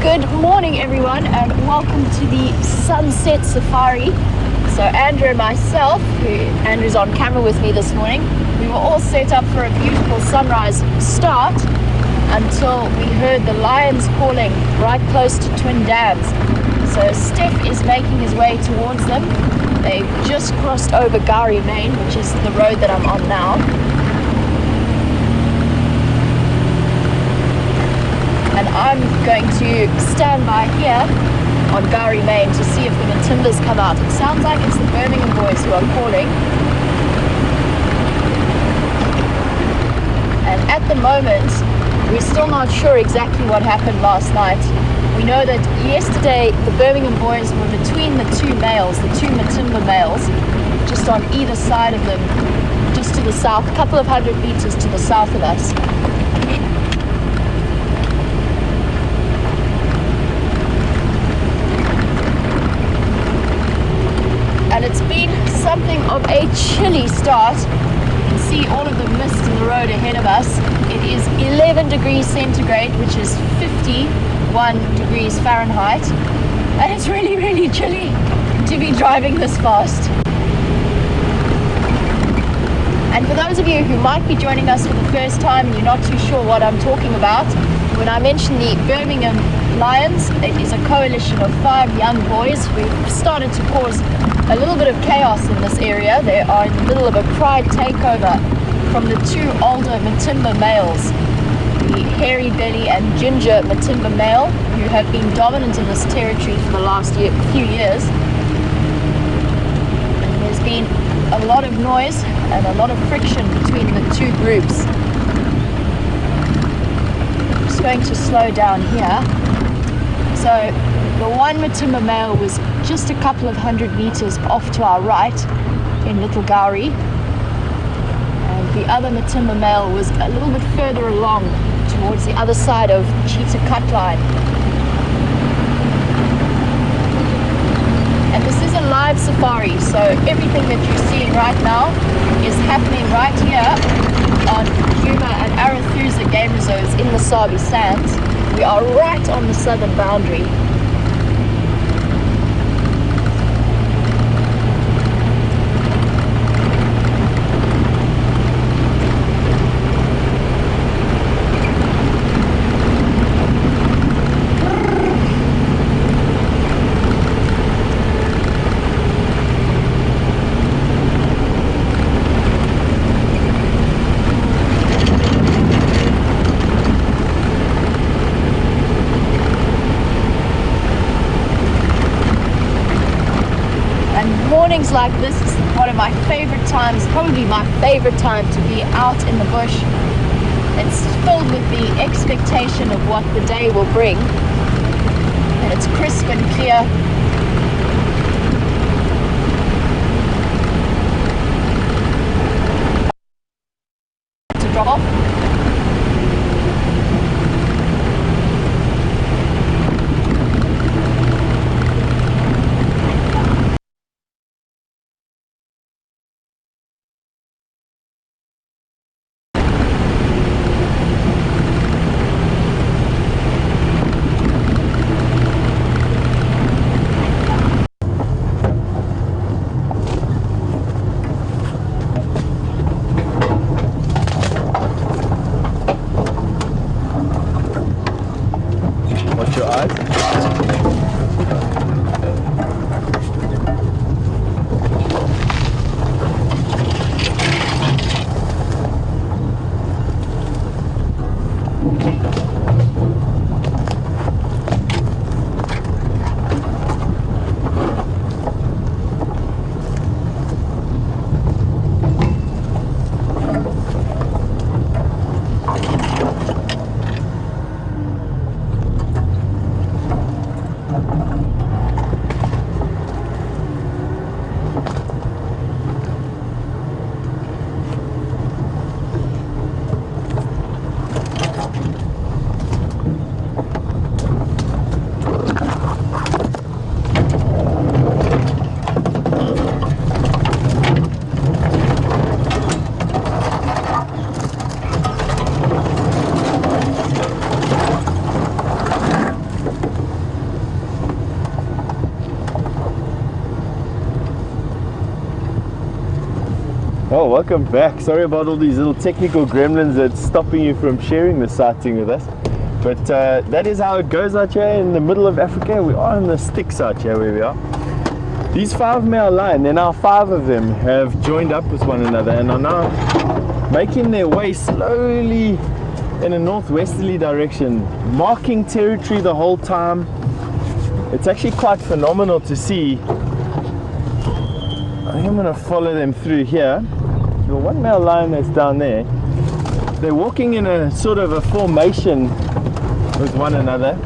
Good morning everyone and welcome to the Sunset Safari. So Andrew and myself, Andrew's on camera with me this morning, we were all set up for a beautiful sunrise start until we heard the lions calling right close to Twin Dams. So Steph is making his way towards them. They've just crossed over Gowrie Main, which is the road that I'm on now. And I'm going to stand by here on Gowrie Main to see if the Matimbas come out. It sounds like it's the Birmingham boys who are calling. And at the moment, we're still not sure exactly what happened last night. We know that yesterday the Birmingham boys were between the two males, the two Matimba males, just on either side of them, just to the south, a couple of 100 meters to the south of us. And it's been something of a chilly start. You can see all of the mist in the road ahead of us. It is 11 degrees centigrade, which is 51 degrees Fahrenheit. And it's really, really chilly to be driving this fast. And for those of you who might be joining us for the first time and you're not too sure what I'm talking about, when I mention the Birmingham Lions, it is a coalition of 5 young boys who've started to cause a little bit of chaos in this area. They are in the middle of a pride takeover from the two older Matimba males, the hairy belly and ginger Matimba male, who have been dominant in this territory for the last few years. And there's been a lot of noise and a lot of friction between the two groups. I'm just going to slow down here. So the one Matimba male was just a couple of 100 meters off to our right in Little Gowrie, and the other Matimba male was a little bit further along towards the other side of Cheetah Cut Line. And this is a live safari, so everything that you're seeing right now is happening right here on Yuma and Arathusa game reserves in the Sabi Sands. We are right on the southern boundary. Mornings like this is one of my favorite times, probably my favorite time to be out in the bush. It's filled with the expectation of what the day will bring, and it's crisp and clear. To drop off. Watch your eyes. Oh, welcome back. Sorry about all these little technical gremlins that's stopping you from sharing the sighting with us. But that is how it goes out here in the middle of Africa. We are in the sticks out here where we are. These 5 male lions, and now 5 of them have joined up with one another and are now making their way slowly in a northwesterly direction, marking territory the whole time. It's actually quite phenomenal to see. I think I'm going to follow them through here. The one male lion that's down there, they're walking in a sort of a formation with one another,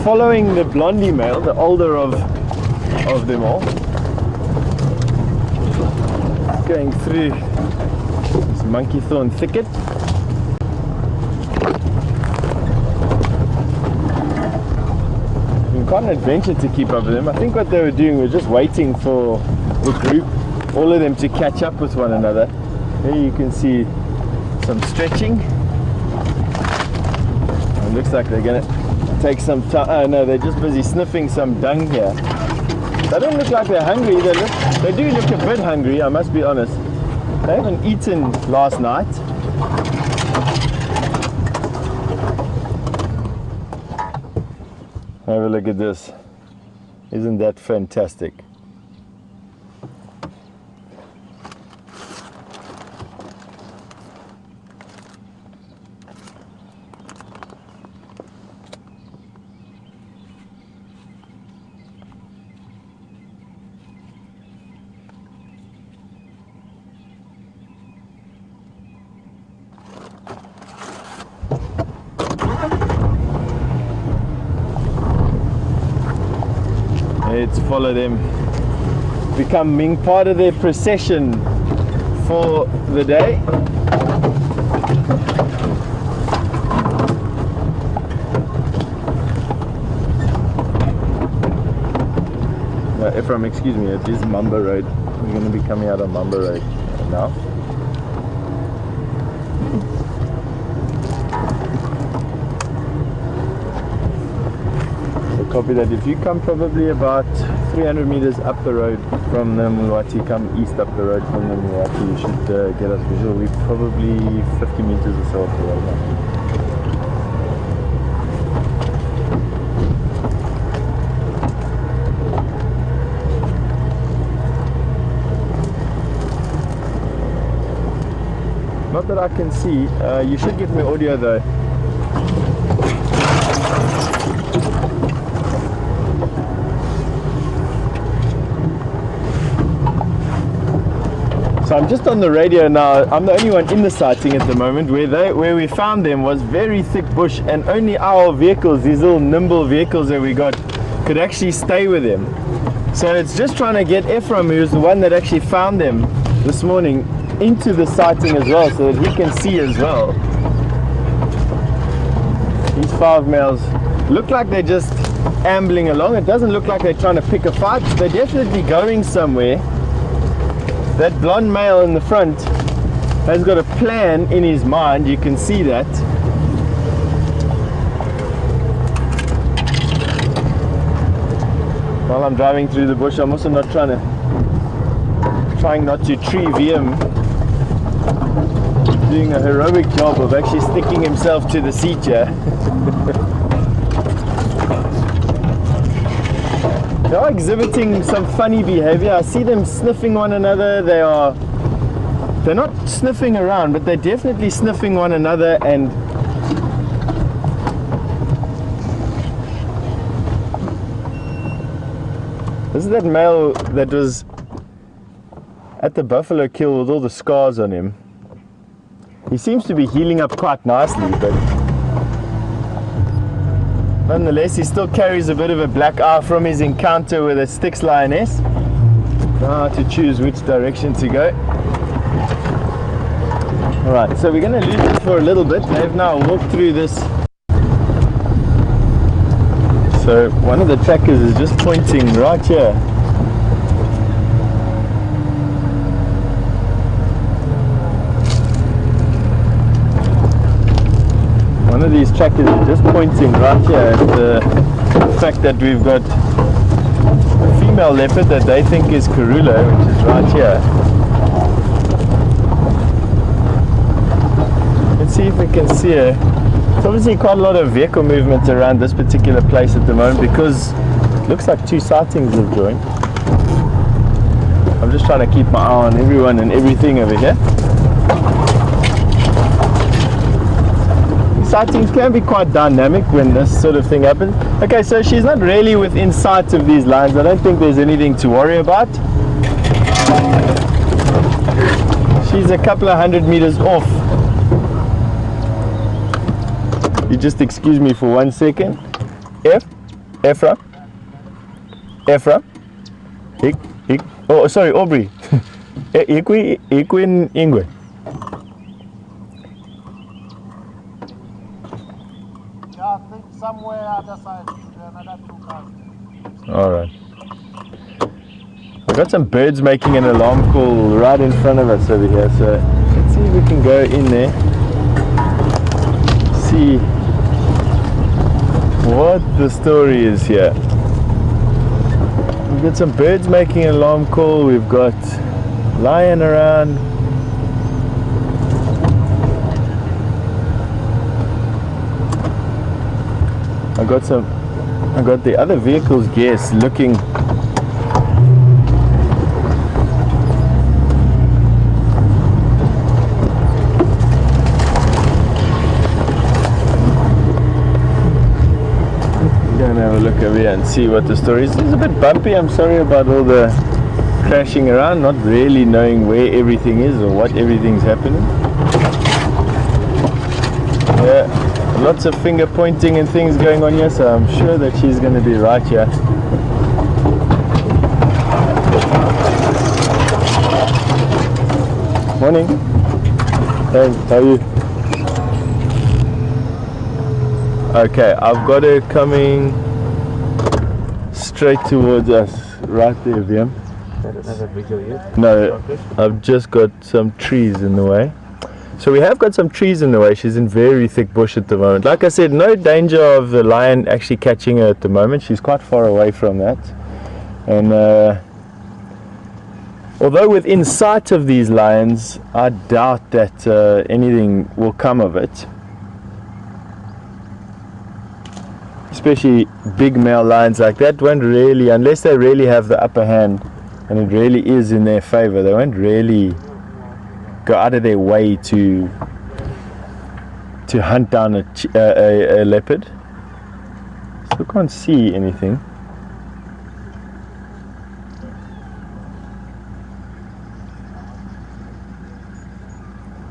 following the blondie male, the older of them all, going through this monkey thorn thicket. Quite an adventure to keep up with them. I think what they were doing was just waiting for the group, all of them, to catch up with one another. Here you can see some stretching. It looks like they're going to take some time. Oh no, they're just busy sniffing some dung here. They don't look like they're hungry. They do look a bit hungry, I must be honest. They haven't eaten last night. Have a look at this. Isn't that fantastic? Let's follow them, becoming part of their procession for the day. Ephraim, excuse me, it is Mamba Road. We're going to be coming out on Mamba Road now. Copy that. If you come probably about 300 meters up the road from the Mulwati, come east up the road from the Mulwati, you should get us visual. We're probably 50 meters or so off the road now. Not that I can see. You should get me audio though. So I'm just on the radio now. I'm the only one in the sighting at the moment. Where we found them was very thick bush, and only our vehicles, these little nimble vehicles that we got, could actually stay with them. So it's just trying to get Ephraim, who's the one that actually found them this morning, into the sighting as well, so that he can see as well. These 5 males look like they're just ambling along. It doesn't look like they're trying to pick a fight. They're definitely going somewhere. That blonde male in the front has got a plan in his mind, you can see that. While I'm driving through the bush, I'm also not trying not to tree him, doing a heroic job of actually sticking himself to the seat here. They are exhibiting some funny behavior. I see them sniffing one another. They're not sniffing around, but they're definitely sniffing one another. And this is that male that was at the buffalo kill with all the scars on him. He seems to be healing up quite nicely, but nonetheless, he still carries a bit of a black eye from his encounter with a Styx lioness. Now to choose which direction to go. Alright, so we're going to leave it for a little bit. They've now walked through this. So one of the trackers is just pointing right here. One of these trackers is just pointing right here at the fact that we've got a female leopard that they think is Karula, which is right here. see if we can see her. There's obviously quite a lot of vehicle movement around this particular place at the moment because it looks like 2 sightings have joined. I'm just trying to keep my eye on everyone and everything over here. Sightings can be quite dynamic when this sort of thing happens. Okay, so she's not really within sight of these lines. I don't think there's anything to worry about. She's a couple of 100 meters off. You just excuse me for 1 second. Ephra. Oh, sorry, Aubrey. Equin Ingwe. Yeah, I think somewhere other side, another 2 cars. Alright. We've got some birds making an alarm call right in front of us over here, so let's see if we can go in there. See what the story is here. We've got some birds making an alarm call, we've got lion around. I got the other vehicle's guests looking. Gonna have a look over here and see what the story is. It's a bit bumpy, I'm sorry about all the crashing around, not really knowing where everything is or what everything's happening. Yeah. Lots of finger pointing and things going on here, so I'm sure that she's going to be right here. Morning. Hey, how are you? Okay, I've got her coming straight towards us, right there, VM. I don't have a video yet. No, I've just got some trees in the way. So we have got some trees in the way. She's in very thick bush at the moment. Like I said, no danger of the lion actually catching her at the moment. She's quite far away from that. And although within sight of these lions, I doubt that anything will come of it. Especially big male lions like that won't really, unless they really have the upper hand and it really is in their favor, they won't really go out of their way to hunt down a leopard. Still can't see anything.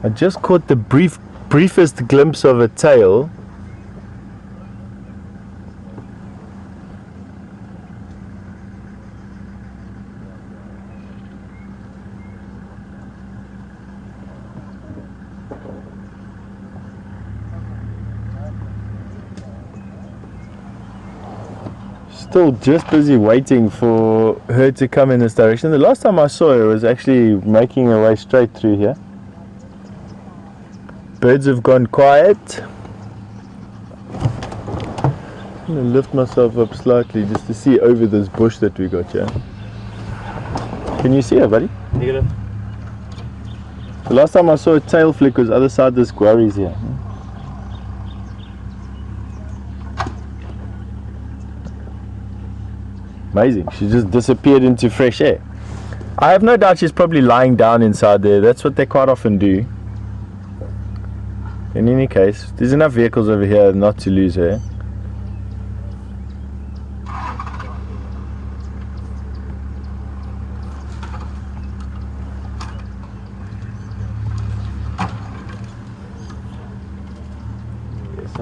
I just caught the briefest glimpse of a tail. Still just busy waiting for her to come in this direction. The last time I saw her was actually making her way straight through here. Birds have gone quiet. I'm going to lift myself up slightly just to see over this bush that we got here. Can you see her, buddy? Negative. The last time I saw a tail flick was other side this quarries here. Amazing, she just disappeared into fresh air. I have no doubt she's probably lying down inside there. That's what they quite often do. In any case, there's enough vehicles over here not to lose her.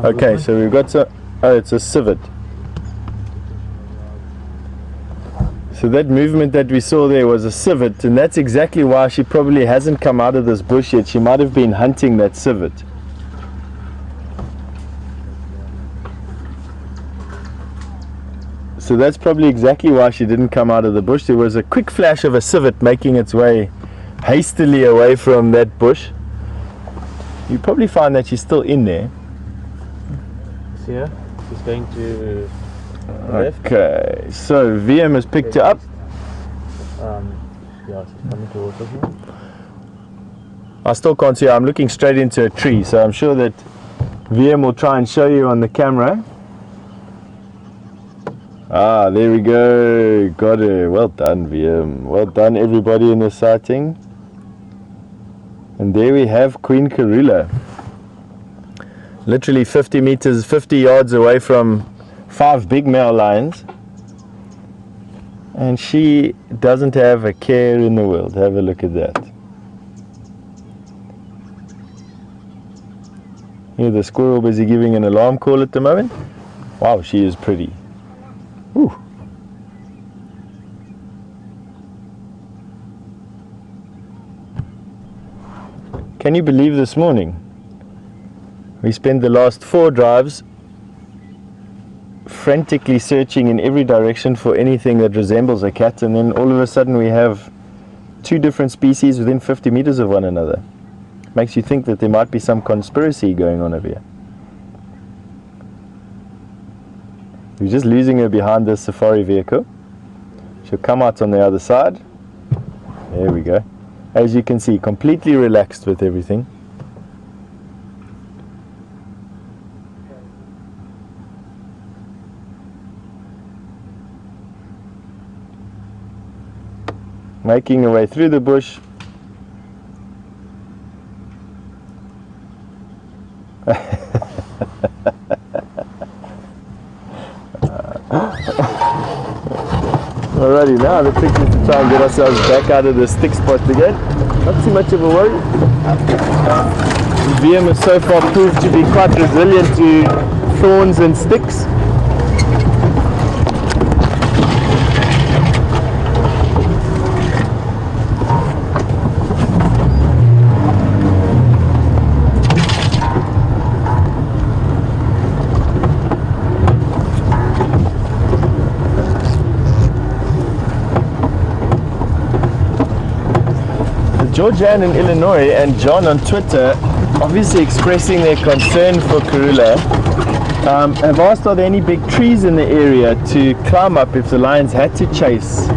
Okay, so we've got some, oh, it's a civet. So that movement that we saw there was a civet, and that's exactly why she probably hasn't come out of this bush yet. She might have been hunting that civet. So that's probably exactly why she didn't come out of the bush. There was a quick flash of a civet making its way hastily away from that bush. You probably find that she's still in there. See her? She's going to left. Okay, so VM has picked her up. Yeah, she's coming towards us now. I still can't see. I'm looking straight into a tree, so I'm sure that VM will try and show you on the camera. Ah, there we go. Got her. Well done, VM. Well done, everybody in the sighting. And there we have Queen Karula. Literally 50 meters, 50 yards away from 5 big male lions. And she doesn't have a care in the world. Have a look at that. Here the squirrel busy giving an alarm call at the moment. Wow, she is pretty. Whew. Can you believe this morning we spent the last 4 drives frantically searching in every direction for anything that resembles a cat, and then all of a sudden we have 2 different species within 50 meters of one another. Makes you think that there might be some conspiracy going on over here. We're just losing her behind this safari vehicle. She'll come out on the other side. There we go. As you can see, completely relaxed with everything. Making her way through the bush. Alrighty, now the trick is to try and get ourselves back out of the stick spot again. Not too much of a worry. VM has so far proved to be quite resilient to thorns and sticks. Georgianne in Illinois and John on Twitter, obviously expressing their concern for Karula, have asked are there any big trees in the area to climb up if the lions had to chase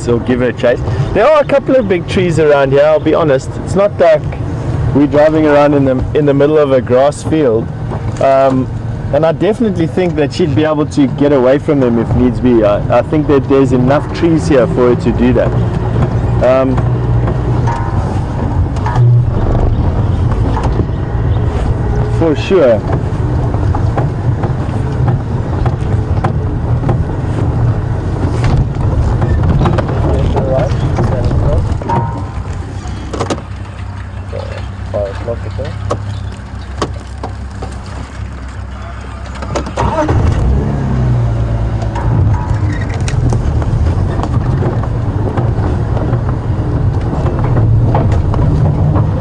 or give her a chase. There are a couple of big trees around here, I'll be honest. It's not like we're driving around in the middle of a grass field, and I definitely think that she'd be able to get away from them if needs be. I think that there's enough trees here for her to do that. For sure.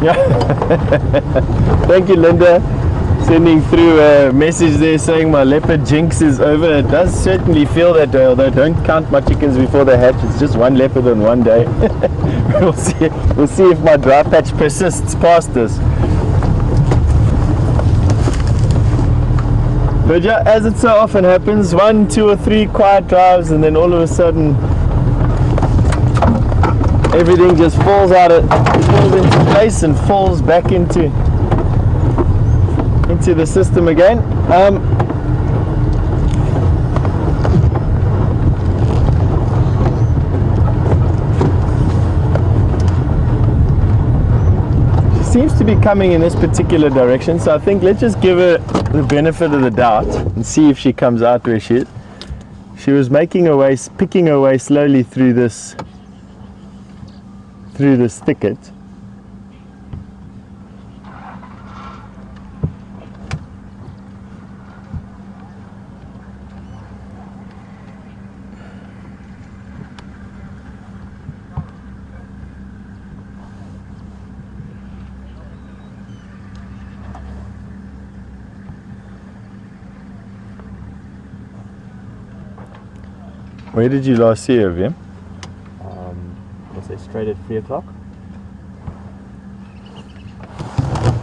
Yeah. Thank you, Linda. Sending through a message there saying my leopard jinx is over. It does certainly feel that way, although don't count my chickens before they hatch. It's just one leopard on one day. We'll see if my dry patch persists past this. But yeah, as it so often happens, 1, 2 or 3 quiet drives and then all of a sudden everything just falls into place and falls back into the system again. She seems to be coming in this particular direction, so I think let's just give her the benefit of the doubt and see if she comes out where she is. She was making her way, picking her way slowly through this thicket. Where did you last see her, Vim? Let's say straight at 3 o'clock.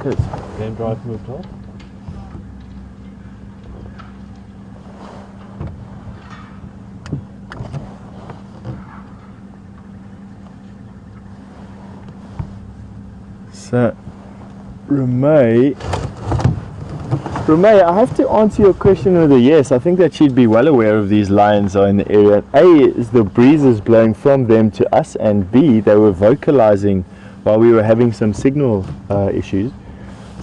Good. Game drive moved off. So Remay, I have to answer your question with a yes. I think that she'd be well aware of these lions are in the area. A is the breezes blowing from them to us, and B, they were vocalizing while we were having some signal issues.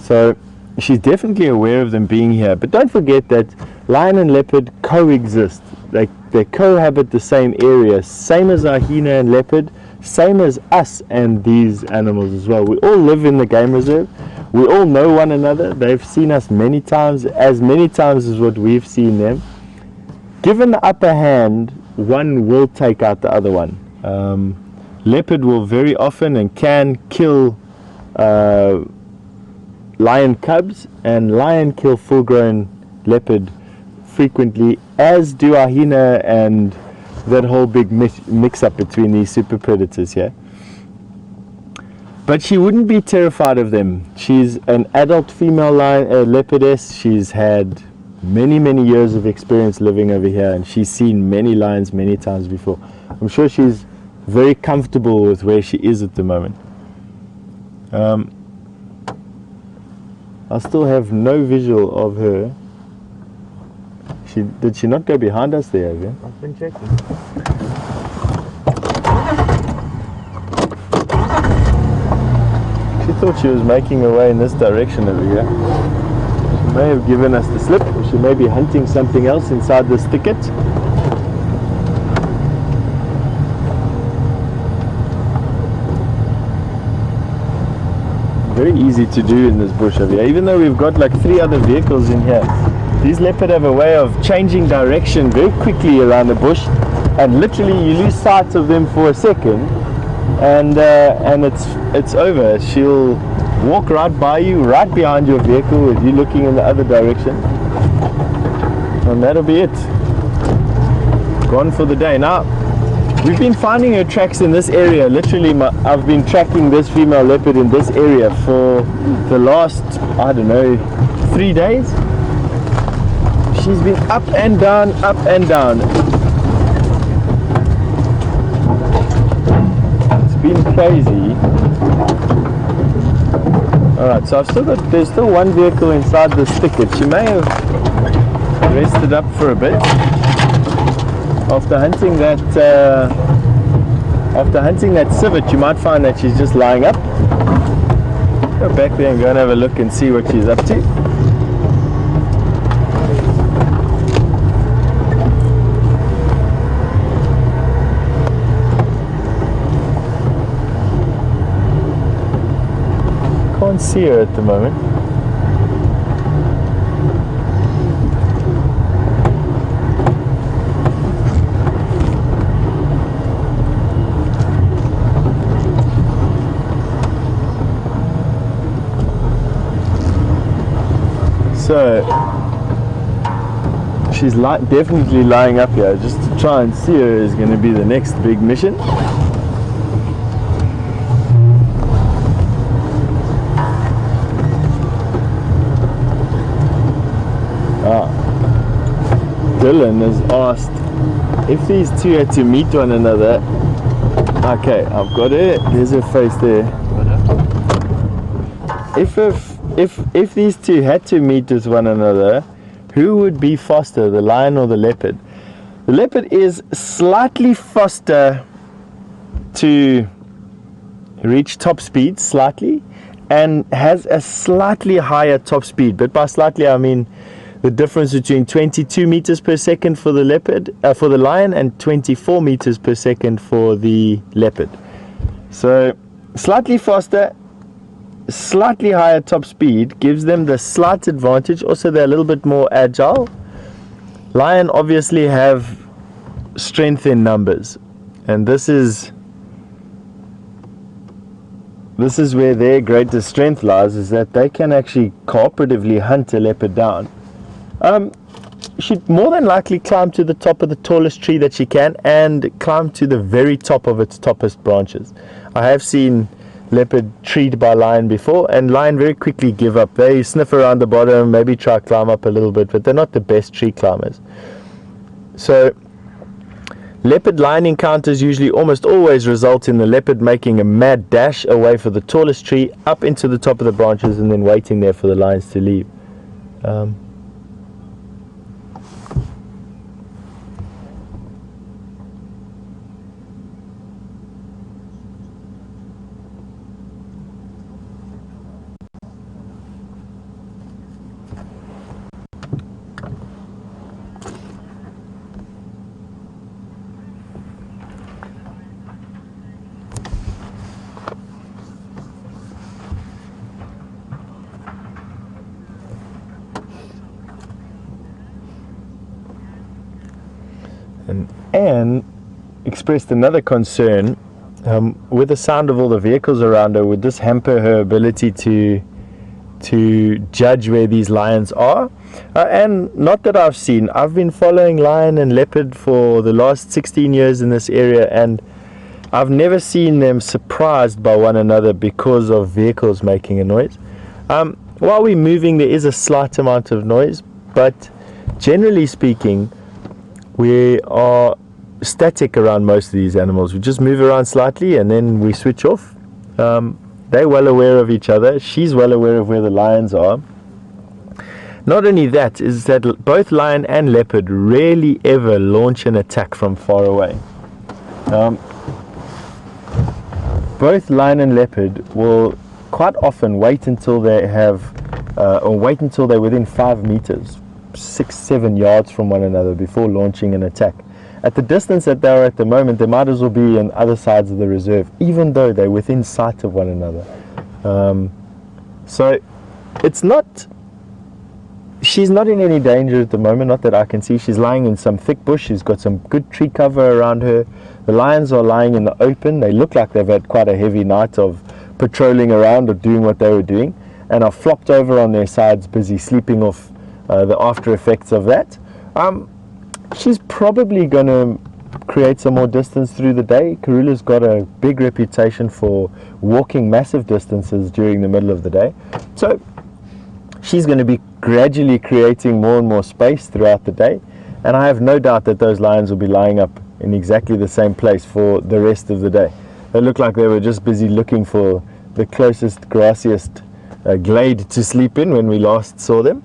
So she's definitely aware of them being here. But don't forget that lion and leopard coexist. They cohabit the same area, same as our hyena and leopard, same as us and these animals as well. We all live in the game reserve. We all know one another. They've seen us many times as what we've seen them. Given the upper hand, one will take out the other one. Leopard will very often and can kill lion cubs, and lion kill full-grown leopard frequently, as do our hyena and that whole big mix-up between these super predators here. But she wouldn't be terrified of them. She's an adult female lion, leopardess. She's had many years of experience living over here, and she's seen many lions many times before. I'm sure she's very comfortable with where she is at the moment. I still have no visual of her. Did she not go behind us there, Avian? I've been checking. She thought she was making her way in this direction over here. She may have given us the slip, or she may be hunting something else inside this thicket. Very easy to do in this bush over here, even though we've got like 3 other vehicles in here. These leopard have a way of changing direction very quickly around the bush, and literally you lose sight of them for a second, and it's over. She'll walk right by you, right behind your vehicle, with you looking in the other direction, and that'll be it. Gone for the day. Now, we've been finding her tracks in this area. Literally, I've been tracking this female leopard in this area for the last, I don't know, 3 days. She's been up and down, up and down. It's been crazy. Alright, so there's still one vehicle inside this thicket. She may have rested up for a bit. After hunting that civet, you might find that she's just lying up. Go back there and go and have a look and see what she's up to. Can't see her at the moment. So she's definitely lying up here. Just to try and see her is going to be the next big mission. Dylan has asked if these two had to meet one another. Okay, I've got her. There's her face there. If these two had to meet with one another, who would be faster, the lion or the leopard? The leopard is slightly faster to reach top speed, slightly, and has a slightly higher top speed. But by slightly, I mean the difference between 22 meters per second for the for the lion, and 24 meters per second for the leopard. So slightly faster, slightly higher top speed gives them the slight advantage. Also, they're a little bit more agile. Lion obviously have strength in numbers, and this is where their greatest strength lies, is that they can actually cooperatively hunt a leopard down. She'd more than likely climb to the top of the tallest tree that she can, and climb to the very top of its toppest branches. I have seen leopard treed by lion before, and lion very quickly give up. They sniff around the bottom, maybe try to climb up a little bit, but they're not the best tree climbers. So Leopard-lion encounters usually almost always result in the leopard making a mad dash away for the tallest tree, up into the top of the branches, and then waiting there for the lions to leave. And Anne expressed another concern with the sound of all the vehicles around her. Would this hamper her ability to judge where these lions are? And not that I've seen. I've been following lion and leopard for the last 16 years in this area, and I've never seen them surprised by one another because of vehicles making a noise. While we're moving, there is a slight amount of noise, but generally speaking, we are static around most of these animals. We just move around slightly and then we switch off. They're well aware of each other. She's well aware of where the lions are. Not only that, is that both lion and leopard rarely ever launch an attack from far away. Both lion and leopard will quite often wait until they have, or wait until they're within 5 meters, 6-7 yards from one another before launching an attack. At the distance that they are at the moment, they might as well be on other sides of the reserve, even though they're within sight of one another. So it's not, she's not in any danger at the moment, not that I can see. She's lying in some thick bush. She's got some good tree cover around her. The lions are lying in the open. They look like they've had quite a heavy night of patrolling around or doing what they were doing, and are flopped over on their sides, busy sleeping off the after effects of that. She's probably going to create some more distance through the day. Karula's got a big reputation for walking massive distances during the middle of the day. So she's going to be gradually creating more and more space throughout the day. And I have no doubt that those lions will be lying up in exactly the same place for the rest of the day. They look like they were just busy looking for the closest, grassiest glade to sleep in when we last saw them.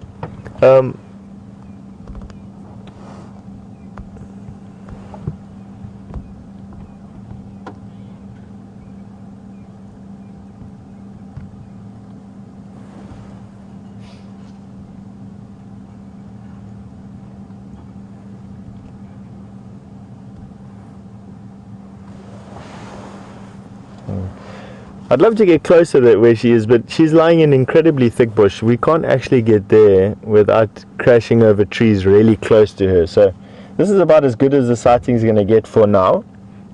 I'd love to get closer to where she is, but she's lying in incredibly thick bush. We can't actually get there without crashing over trees really close to her. So this is about as good as the sighting is going to get for now.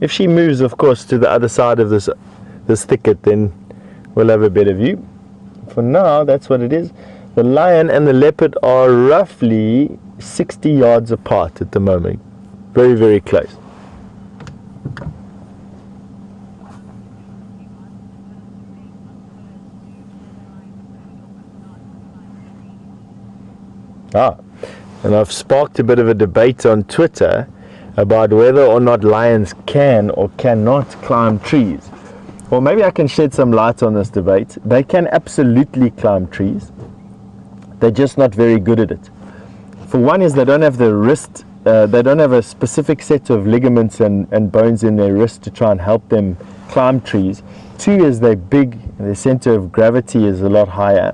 If she moves, of course, to the other side of this thicket, then we'll have a better view. For now, that's what it is. The lion and the leopard are roughly 60 yards apart at the moment. Very, very close. And I've sparked a bit of a debate on Twitter about whether or not lions can or cannot climb trees. Well, maybe I can shed some light on this debate. They can absolutely climb trees. They're just not very good at it. For one is they don't have the wrist, they don't have a specific set of ligaments and bones in their wrist to try and help them climb trees. Two is they're big, their center of gravity is a lot higher.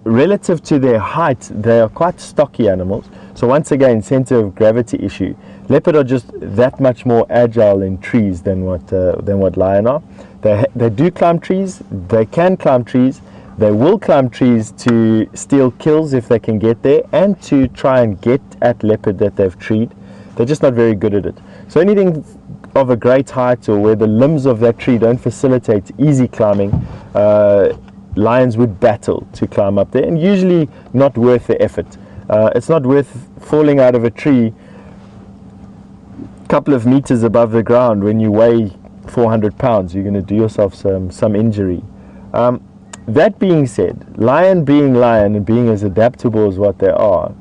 Relative to their height, they are quite stocky animals. So once again, center of gravity issue. Leopard are just that much more agile in trees than what lion are. They do climb trees. They can climb trees. They will climb trees to steal kills if they can get there, and to try and get at leopard that they've treed. They're just not very good at it. So anything of a great height or where the limbs of that tree don't facilitate easy climbing, lions would battle to climb up there, and usually not worth the effort. It's not worth falling out of a tree a couple of meters above the ground when you weigh 400 pounds. You're going to do yourself some injury. That being said, lion being lion and being as adaptable as what they are,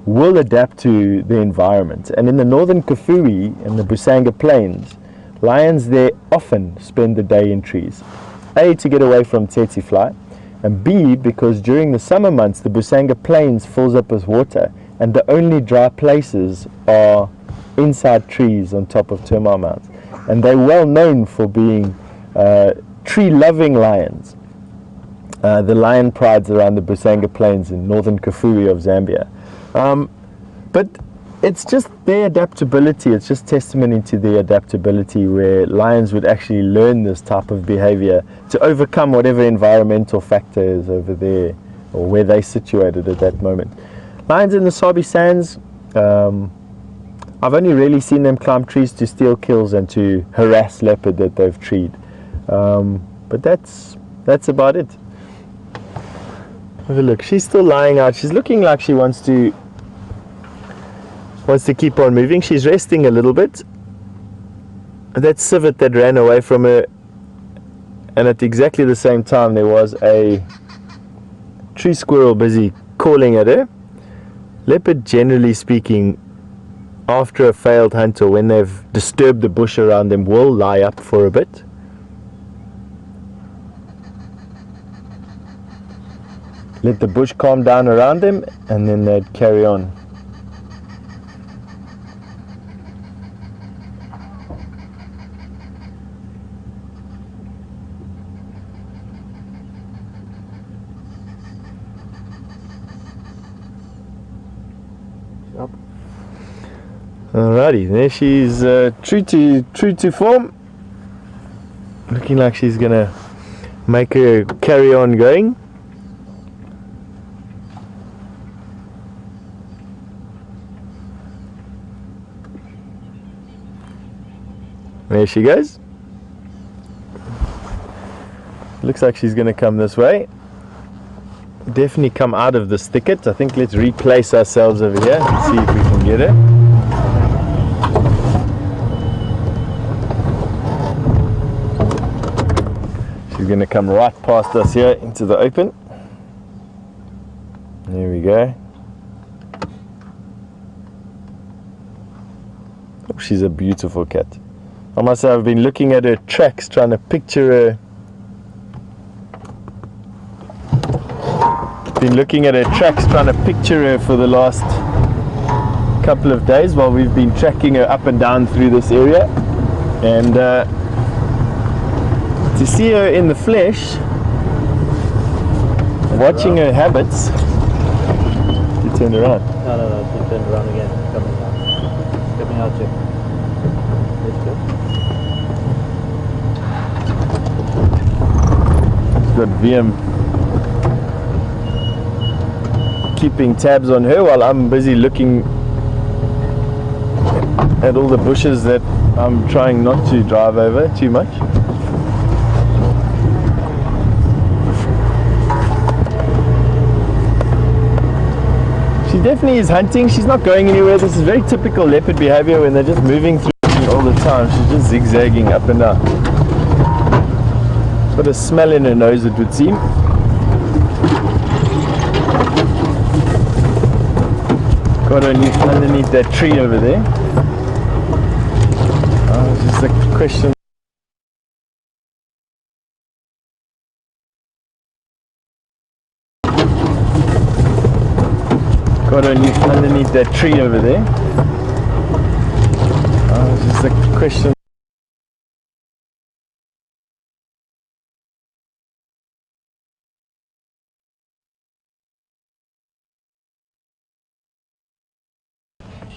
will adapt to the environment. And in the northern Kafue and the Busanga Plains, lions there often spend the day in trees. A, to get away from tsetse fly, and B, because during the summer months the Busanga Plains fills up with water and the only dry places are inside trees on top of termite mounds. And they're well known for being tree-loving lions. The lion prides around the Busanga Plains in northern Kafue of Zambia. But it's just their adaptability, it's just testimony to their adaptability, where lions would actually learn this type of behavior to overcome whatever environmental factor is over there or where they're situated at that moment. Lions in the Sabi Sands, I've only really seen them climb trees to steal kills and to harass leopard that they've treed. But that's about it. Have a look, she's still lying out. She's looking like she wants to keep on moving. She's resting a little bit. That civet that ran away from her, and at exactly the same time there was a tree squirrel busy calling at her. Leopard, generally speaking, after a failed hunt or when they've disturbed the bush around them, will lie up for a bit. Let the bush calm down around them and then they'd carry on. Alrighty, there she's true to form. Looking like she's gonna make her carry on going. There she goes. Looks like she's gonna come this way. Definitely come out of this thicket. I think let's replace ourselves over here and see if we can get her. She's going to come right past us here into the open. There we go. Oh, she's a beautiful cat. I must say I've been looking at her tracks, trying to picture her. Been looking at her tracks, trying to picture her for the last couple of days while we've been tracking her up and down through this area. And to see her in the flesh, watching her habits. You turned around. No, she turned around again. Coming out. Coming out, Jim. She's got VM keeping tabs on her while I'm busy looking at all the bushes that I'm trying not to drive over too much. She definitely is hunting. She's not going anywhere. This is very typical leopard behavior when they're just moving through all the time. She's just zigzagging up and down. Got a smell in her nose, it would seem. Got her underneath that tree over there. It's just a question. Got her underneath that tree over there. It's just a question.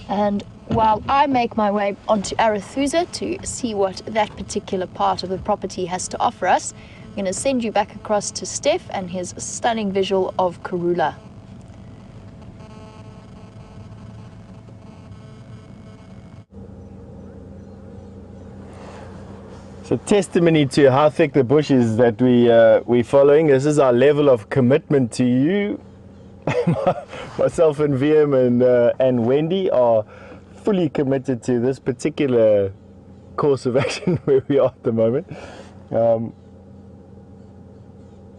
And while I make my way onto Arathusa to see what that particular part of the property has to offer us, I'm going to send you back across to Steph and his stunning visual of Karula. So testimony to how thick the bush is that we're following. This is our level of commitment to you. Myself and VM and Wendy are fully committed to this particular course of action where we are at the moment. And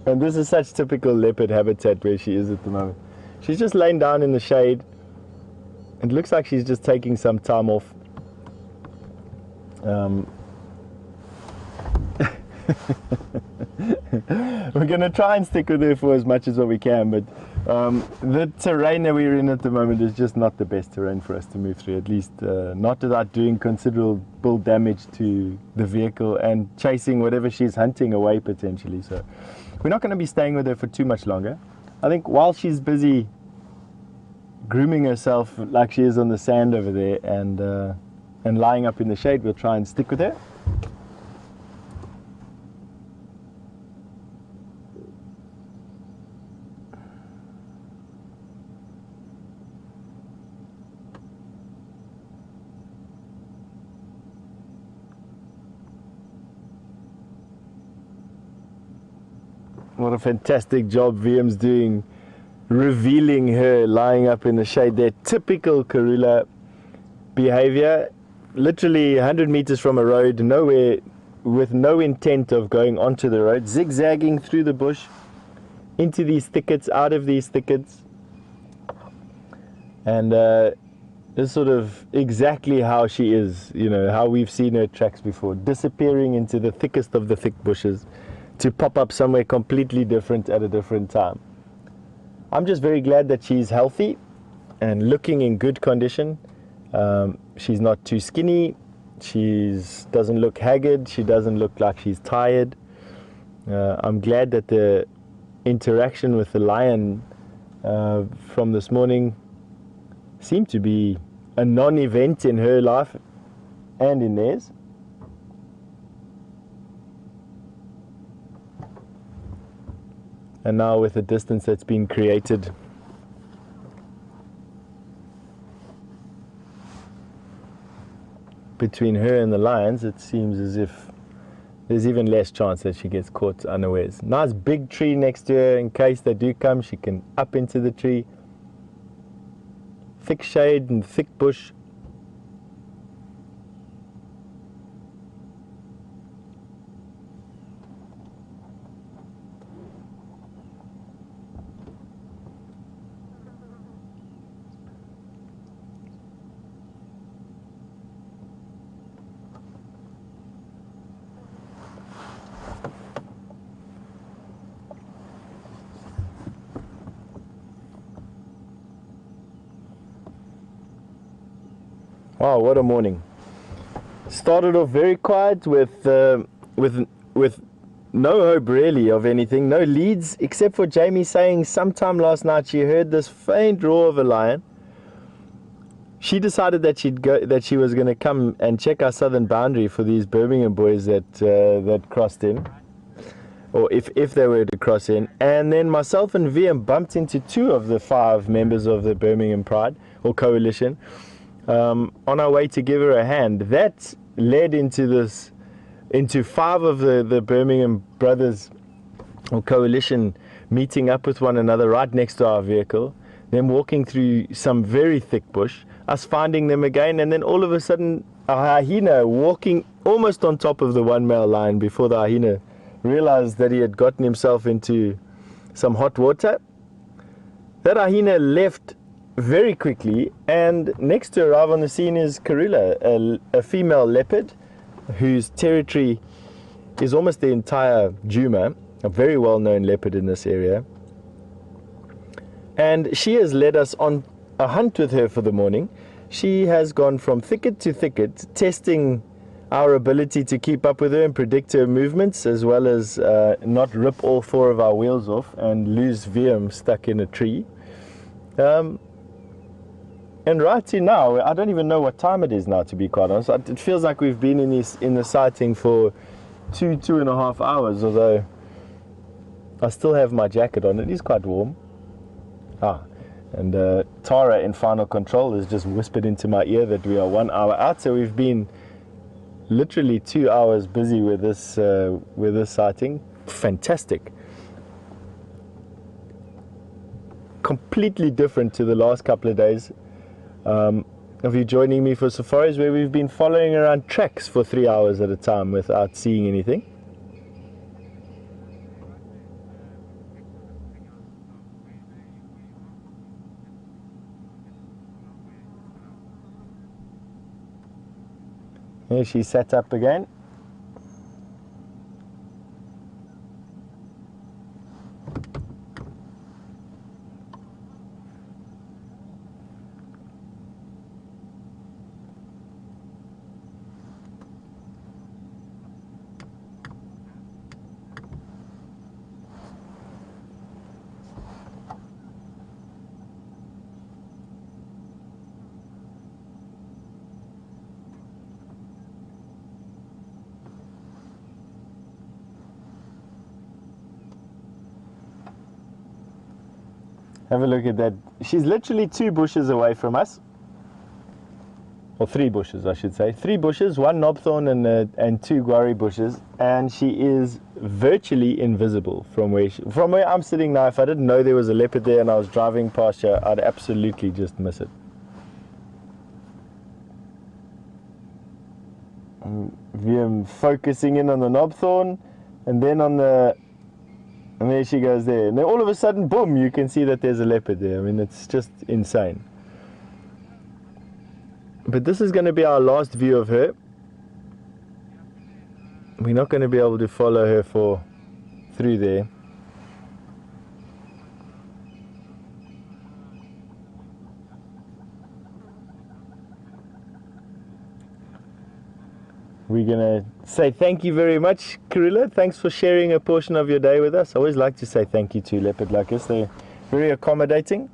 this is such typical leopard habitat where she is at the moment. She's just laying down in the shade, It looks like she's just taking some time off. We're going to try and stick with her for as much as what we can, but the terrain that we're in at the moment is just not the best terrain for us to move through, at least not without doing considerable damage to the vehicle and chasing whatever she's hunting away potentially. So we're not going to be staying with her for too much longer. I think while she's busy grooming herself like she is on the sand over there and lying up in the shade, we'll try and stick with her. What a fantastic job VM's doing, revealing her lying up in the shade there. Typical Karula behavior, literally 100 meters from a road, nowhere, with no intent of going onto the road, zigzagging through the bush, into these thickets, out of these thickets. And this is sort of exactly how she is, you know, how we've seen her tracks before, disappearing into the thickest of the thick bushes, to pop up somewhere completely different at a different time. I'm just very glad that she's healthy and looking in good condition. She's not too skinny. She doesn't look haggard. She doesn't look like she's tired. I'm glad that the interaction with the lion from this morning seemed to be a non-event in her life and in theirs. And now with the distance that's been created between her and the lions, it seems as if there's even less chance that she gets caught unawares. Nice big tree next to her, in case they do come, she can up into the tree. Thick shade and thick bush. Wow, what a morning. Started off very quiet with no hope really of anything, no leads, except for Jamie saying sometime last night she heard this faint roar of a lion. She decided that she was going to come and check our southern boundary for these Birmingham boys that crossed in, or if they were to cross in. And then myself and VM bumped into 2 of the 5 members of the Birmingham Pride or Coalition on our way to give her a hand. That led into 5 of the Birmingham brothers or Coalition meeting up with one another right next to our vehicle, them walking through some very thick bush, us finding them again, and then all of a sudden a hyena walking almost on top of the one male lion before the hyena realized that he had gotten himself into some hot water. That hyena left very quickly, and next to arrive on the scene is Karula, a female leopard whose territory is almost the entire Djuma, a very well-known leopard in this area. And she has led us on a hunt with her for the morning. She has gone from thicket to thicket, testing our ability to keep up with her and predict her movements, as well as not rip all 4 of our wheels off and lose VM stuck in a tree. And right to now, I don't even know what time it is now, to be quite honest. It feels like we've been in the sighting for 2.5 hours, although I still have my jacket on. It is quite warm. And Tara in final control has just whispered into my ear that we are 1 hour out, so we've been literally 2 hours busy with this sighting. Fantastic. Completely different to the last couple of days of you joining me for safaris, where we've been following around tracks for 3 hours at a time without seeing anything. There she sat up again. Have a look at that. She's literally 2 bushes away from us. Or 3 bushes, I should say. 3 bushes, 1 knobthorn and 2 guarri bushes. And she is virtually invisible from where I'm sitting now. If I didn't know there was a leopard there and I was driving past her, I'd absolutely just miss it. I'm focusing in on the knobthorn and then on the... And there she goes there. And then all of a sudden, boom, you can see that there's a leopard there. I mean, it's just insane. But this is going to be our last view of her. We're not going to be able to follow her through there. We're going to say thank you very much, Karula. Thanks for sharing a portion of your day with us. I always like to say thank you to leopard like this. They're very accommodating.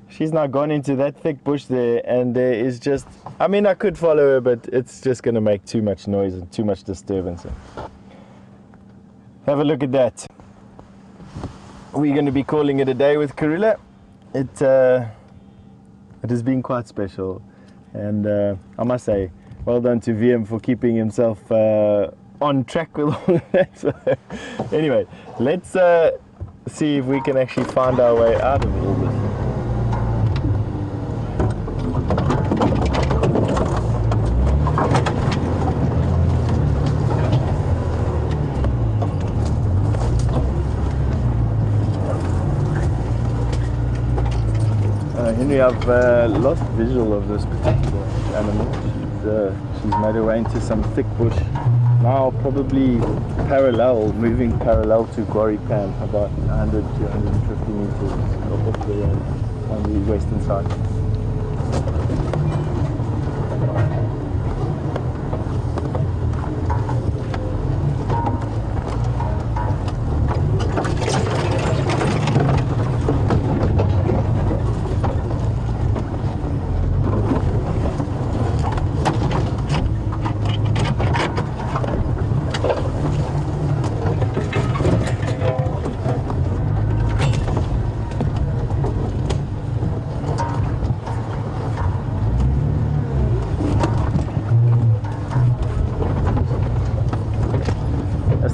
She's now gone into that thick bush there, and there is just... I mean, I could follow her, but it's just going to make too much noise and too much disturbance. Have a look at that. We're going to be calling it a day with Karula. It has been quite special. And I must say, well done to VM for keeping himself on track with all of that. So, anyway, let's see if we can actually find our way out of all this. Henry, I've lost visual of this particular animal. She's made her way into some thick bush. Now probably moving parallel to Guarri Pan, about 100 to 150 meters off the road on the western side.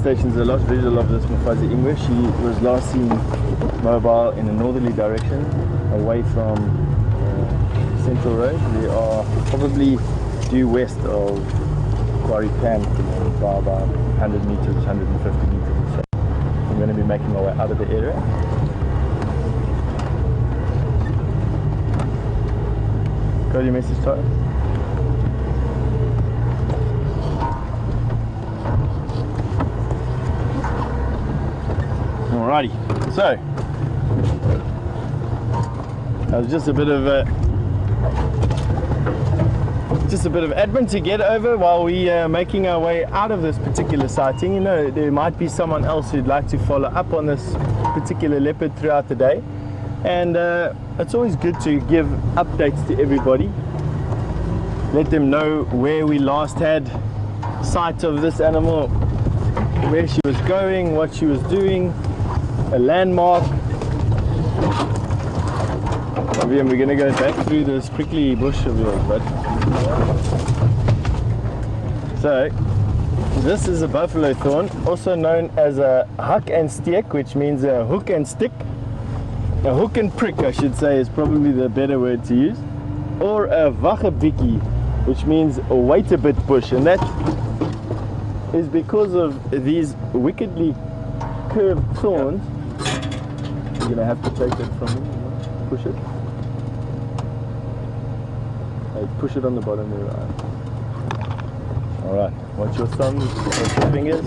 Station's a lost visual of this Mufasa Ingwe. She was last seen mobile in a northerly direction, away from Central Road. They are probably due west of Guarri Pan by about 100 meters, 150 meters. So I'm going to be making my way out of the area. Got your message, Tyler? Alrighty, so that was just a bit of admin to get over while we are making our way out of this particular sighting. You know, there might be someone else who'd like to follow up on this particular leopard throughout the day, and it's always good to give updates to everybody. Let them know where we last had sight of this animal, where she was going, what she was doing, a landmark. We're going to go back through this prickly bush of yours, bud. So, this is a buffalo thorn, also known as a hak and steek, which means a hook and stick. A hook and prick, I should say, is probably the better word to use. Or a wachabiki, which means a wait a bit bush, and that is because of these wickedly curved thorns. You're going to have to take it from me, push it. Hey, push it on the bottom there, right? Alright, watch your thumbs, watch your fingers.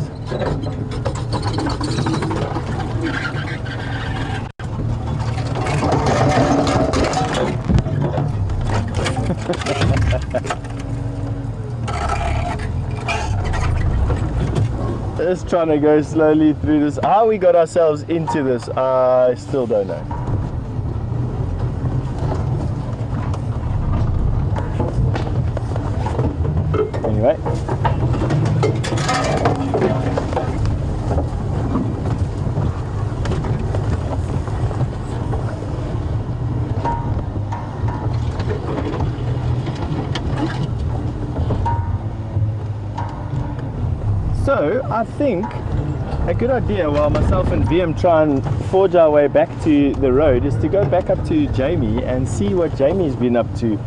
Just trying to go slowly through this. How we got ourselves into this, I still don't know. Anyway. So I think a good idea while myself and VM try and forge our way back to the road is to go back up to Jamie and see what Jamie's been up to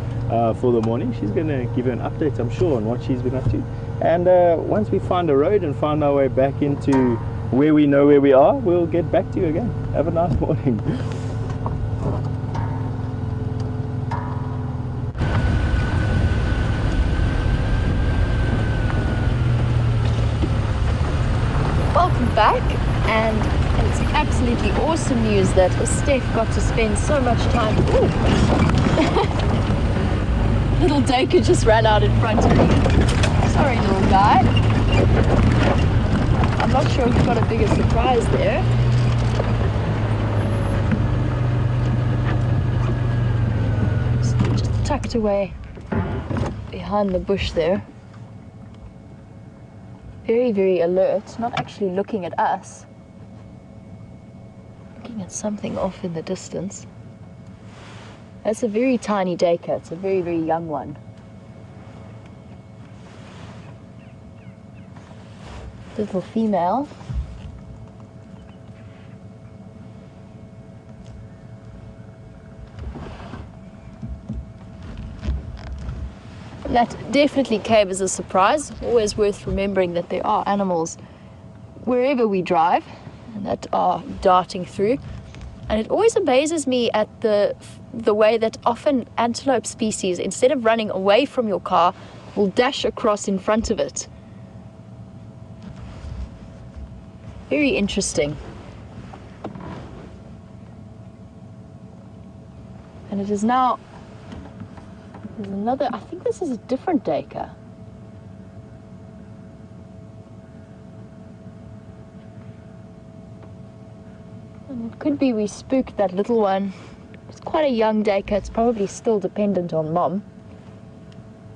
for the morning. She's going to give you an update, I'm sure, on what she's been up to. And once we find a road and find our way back into where we know where we are, we'll get back to you again. Have a nice morning. Welcome back, and it's absolutely awesome news that Steph got to spend so much time. Little Dacre just ran out in front of me. Sorry, little guy. I'm not sure if we've got a bigger surprise there. Just tucked away behind the bush there. Very, very alert, not actually looking at us. Looking at something off in the distance. That's a very tiny Dacre, it's a very, very young one. Little female. That definitely came as a surprise. Always worth remembering that there are animals wherever we drive and that are darting through. And it always amazes me at the way that often antelope species, instead of running away from your car, will dash across in front of it. Very interesting. And it is now... There's another, I think this is a different Dacre. And it could be we spooked that little one. It's quite a young Dacre, it's probably still dependent on mom.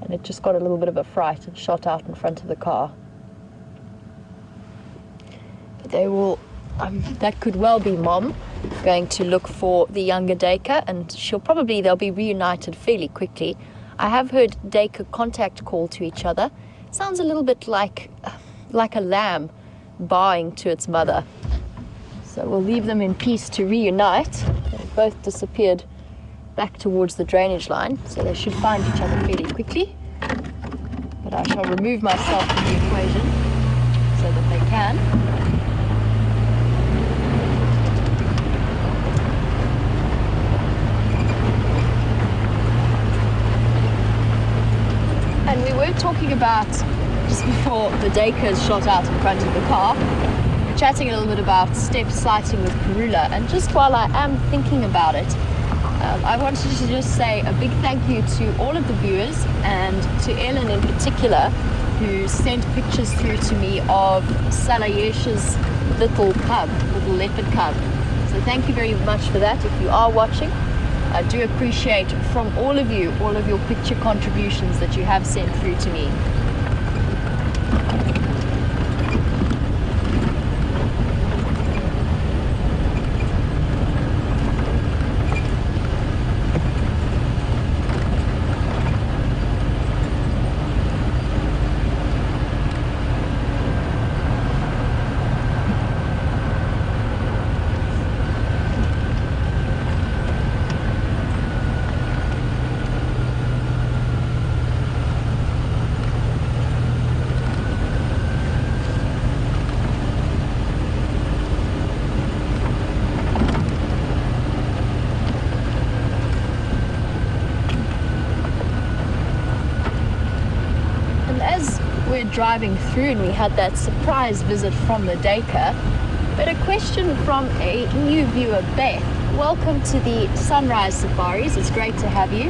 And it just got a little bit of a fright and shot out in front of the car. But they will, that could well be mom going to look for the younger Dacre, and they'll be reunited fairly quickly. I have heard Dacre contact call to each other. Sounds a little bit like a lamb baaing to its mother. So we'll leave them in peace to reunite. They've both disappeared back towards the drainage line, so they should find each other fairly quickly. But I shall remove myself from the equation so that they can. And we were talking about, just before the Dacres shot out in front of the car, chatting a little bit about Steph's sighting with Karula. And just while I am thinking about it, I wanted to just say a big thank you to all of the viewers and to Ellen in particular, who sent pictures through to me of Salayesh's little leopard cub. So thank you very much for that. If you are watching, I do appreciate from all of you, all of your picture contributions that you have sent through to me. we're driving through and we had that surprise visit from the Dacre. But a question from a new viewer, Beth. Welcome to the Sunrise Safaris. It's great to have you.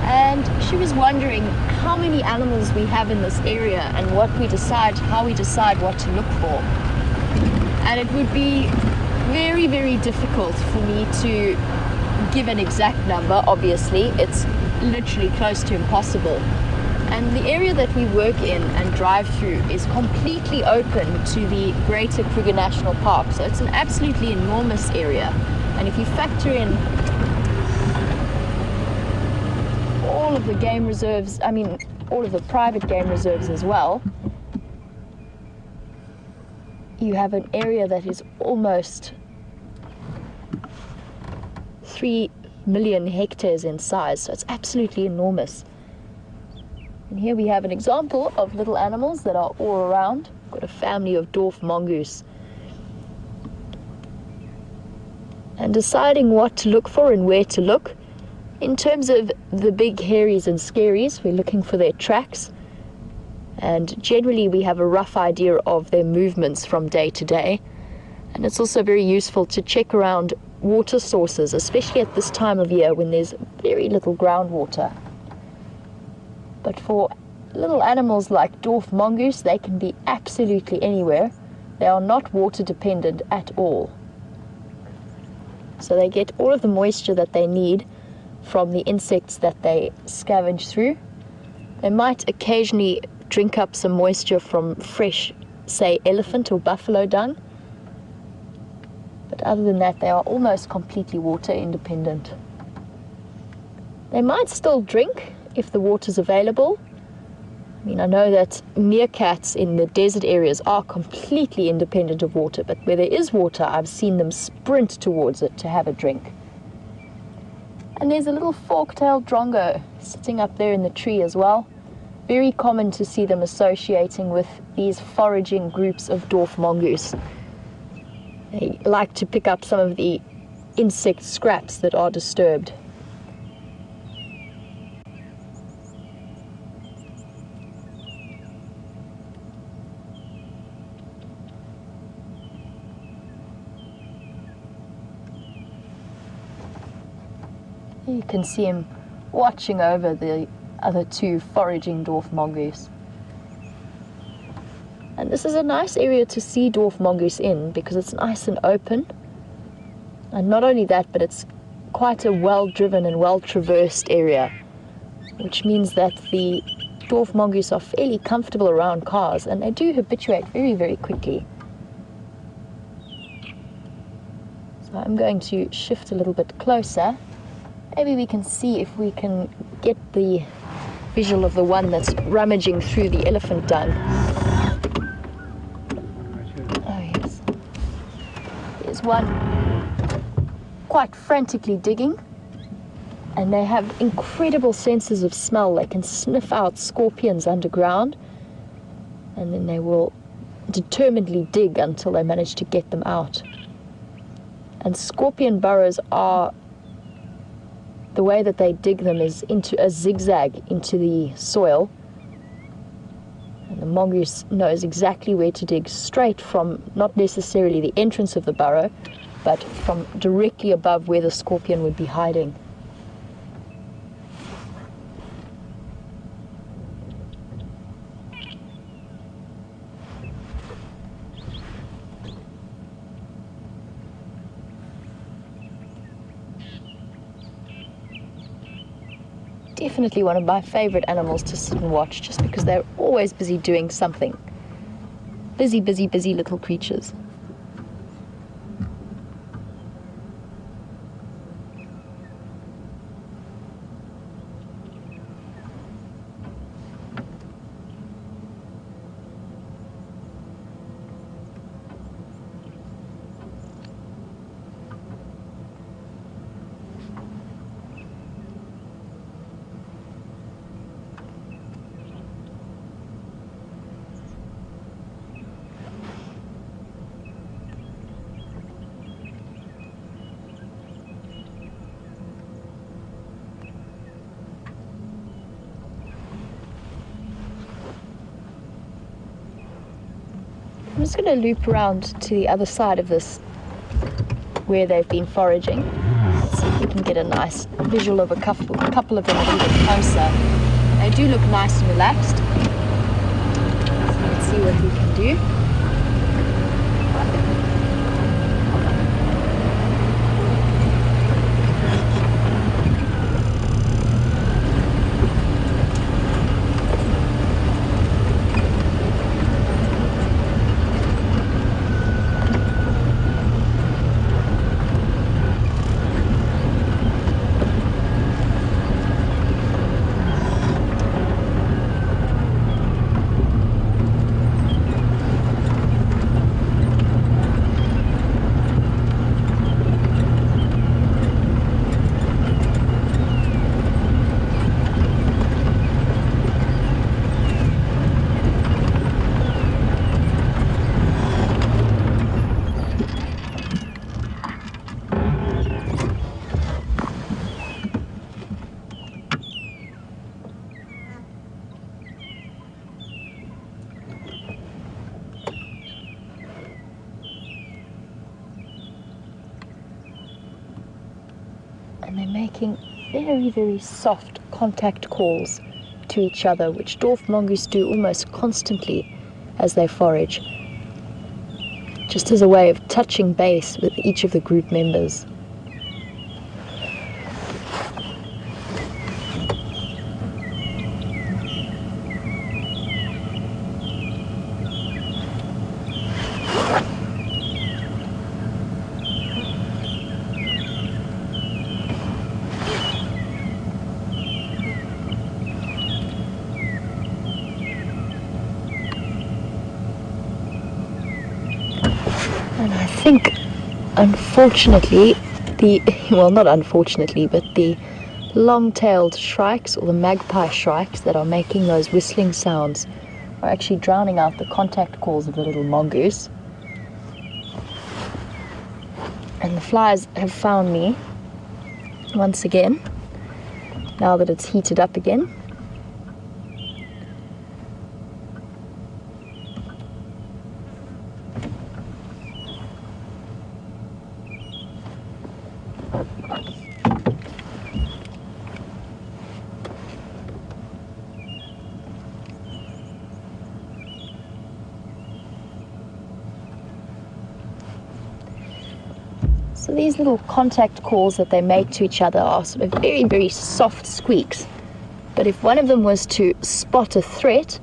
And she was wondering how many animals we have in this area and how we decide what to look for. And it would be very, very difficult for me to give an exact number. Obviously, it's literally close to impossible. And the area that we work in and drive through is completely open to the Greater Kruger National Park. So it's an absolutely enormous area. And if you factor in all of the game reserves, all of the private game reserves as well, you have an area that is almost 3 million hectares in size. So it's absolutely enormous. And here we have an example of little animals that are all around. We've got a family of dwarf mongoose. And deciding what to look for and where to look. In terms of the big hairies and scaries, we're looking for their tracks. And generally we have a rough idea of their movements from day to day. And it's also very useful to check around water sources, especially at this time of year when there's very little groundwater. But for little animals like dwarf mongoose, they can be absolutely anywhere. They are not water dependent at all. So they get all of the moisture that they need from the insects that they scavenge through. They might occasionally drink up some moisture from fresh, say, elephant or buffalo dung. But other than that, they are almost completely water independent. They might still drink if the water's available. I know that meerkats in the desert areas are completely independent of water, but where there is water, I've seen them sprint towards it to have a drink. And there's a little fork-tailed drongo sitting up there in the tree as well. Very common to see them associating with these foraging groups of dwarf mongoose. They like to pick up some of the insect scraps that are disturbed. You can see him watching over the other two foraging dwarf mongoose. And this is a nice area to see dwarf mongoose in because it's nice and open. And not only that, but it's quite a well-driven and well-traversed area, which means that the dwarf mongoose are fairly comfortable around cars and they do habituate very, very quickly. So I'm going to shift a little bit closer. Maybe we can see if we can get the visual of the one that's rummaging through the elephant dung. Oh yes. There's one quite frantically digging, and they have incredible senses of smell. They can sniff out scorpions underground, and then they will determinedly dig until they manage to get them out. And scorpion burrows are, the way that they dig them is into a zigzag into the soil. And the mongoose knows exactly where to dig, straight from not necessarily the entrance of the burrow, but from directly above where the scorpion would be hiding. Definitely one of my favorite animals to sit and watch, just because they're always busy doing something. Busy, busy, busy little creatures. I'm just going to loop around to the other side of this where they've been foraging. See if we can get a nice visual of a couple of them a little bit closer. They do look nice and relaxed. So let's see what we can do. And they're making very, very soft contact calls to each other, which dwarf mongoose do almost constantly as they forage, just as a way of touching base with each of the group members. And I think, unfortunately, well, not unfortunately, but the long-tailed shrikes, or the magpie shrikes that are making those whistling sounds, are actually drowning out the contact calls of the little mongoose. And the flies have found me once again, now that it's heated up again. So these little contact calls that they make to each other are sort of very, very soft squeaks. But if one of them was to spot a threat,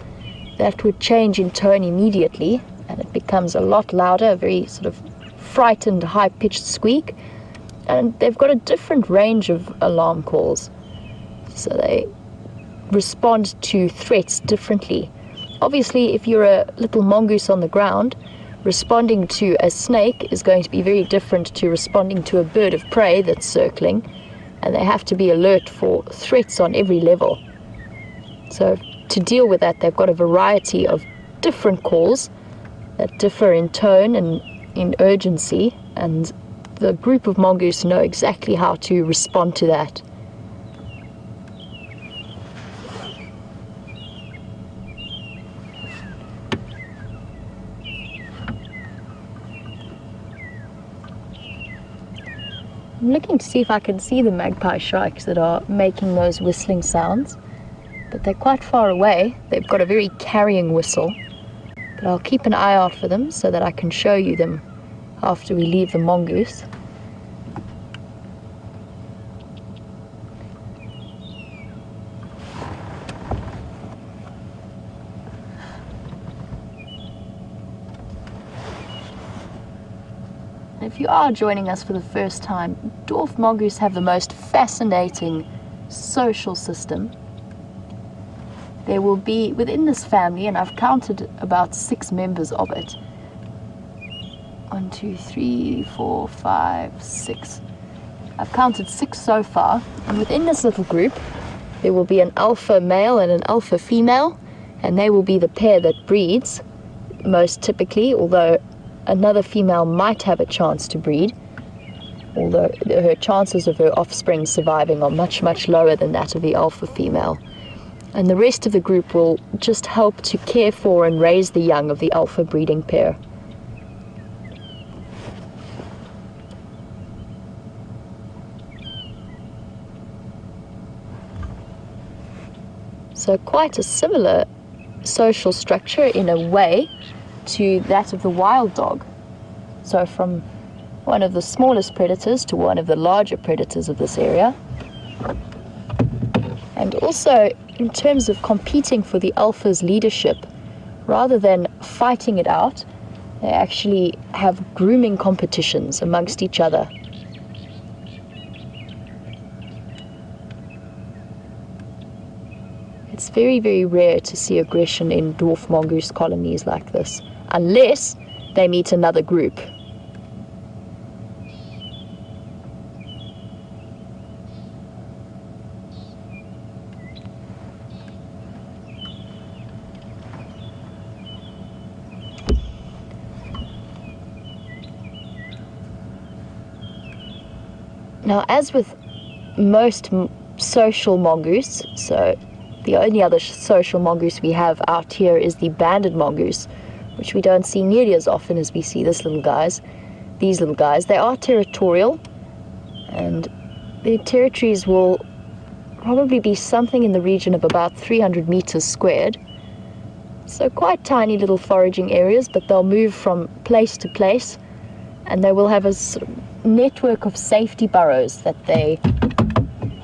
that would change in tone immediately, and it becomes a lot louder, a very sort of frightened, high-pitched squeak. And they've got a different range of alarm calls, so they respond to threats differently. Obviously, if you're a little mongoose on the ground, responding to a snake is going to be very different to responding to a bird of prey that's circling, and they have to be alert for threats on every level. So to deal with that, they've got a variety of different calls that differ in tone and in urgency, and the group of mongoose know exactly how to respond to that. I'm looking to see if I can see the magpie shrikes that are making those whistling sounds, but they're quite far away. They've got a very carrying whistle, but I'll keep an eye out for them so that I can show you them after we leave the mongoose. If you are joining us for the first time, dwarf mongoose have the most fascinating social system. There will be, within this family, and I've counted about 6 members of it. 1, 2, 3, 4, 5, 6. I've counted 6 so far, and within this little group, there will be an alpha male and an alpha female, and they will be the pair that breeds, most typically, although another female might have a chance to breed, although her chances of her offspring surviving are much, much lower than that of the alpha female. And the rest of the group will just help to care for and raise the young of the alpha breeding pair. So quite a similar social structure in a way to that of the wild dog. So from one of the smallest predators to one of the larger predators of this area. And also in terms of competing for the alpha's leadership, rather than fighting it out, they actually have grooming competitions amongst each other. It's very, very rare to see aggression in dwarf mongoose colonies like this, unless they meet another group. Now, as with most social mongoose, so the only other social mongoose we have out here is the banded mongoose, which we don't see nearly as often as we see these little guys. They are territorial, and their territories will probably be something in the region of about 300 meters squared. So quite tiny little foraging areas, but they'll move from place to place, and they will have a sort of network of safety burrows that they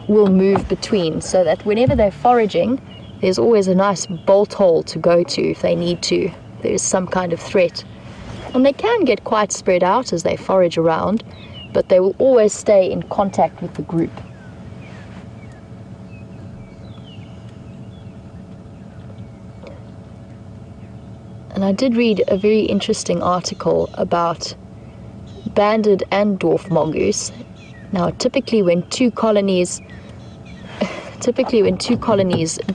will move between, so that whenever they're foraging, there's always a nice bolt hole to go to if they need to. There's some kind of threat. And they can get quite spread out as they forage around, but they will always stay in contact with the group. And I did read a very interesting article about banded and dwarf mongoose. Now, typically when two colonies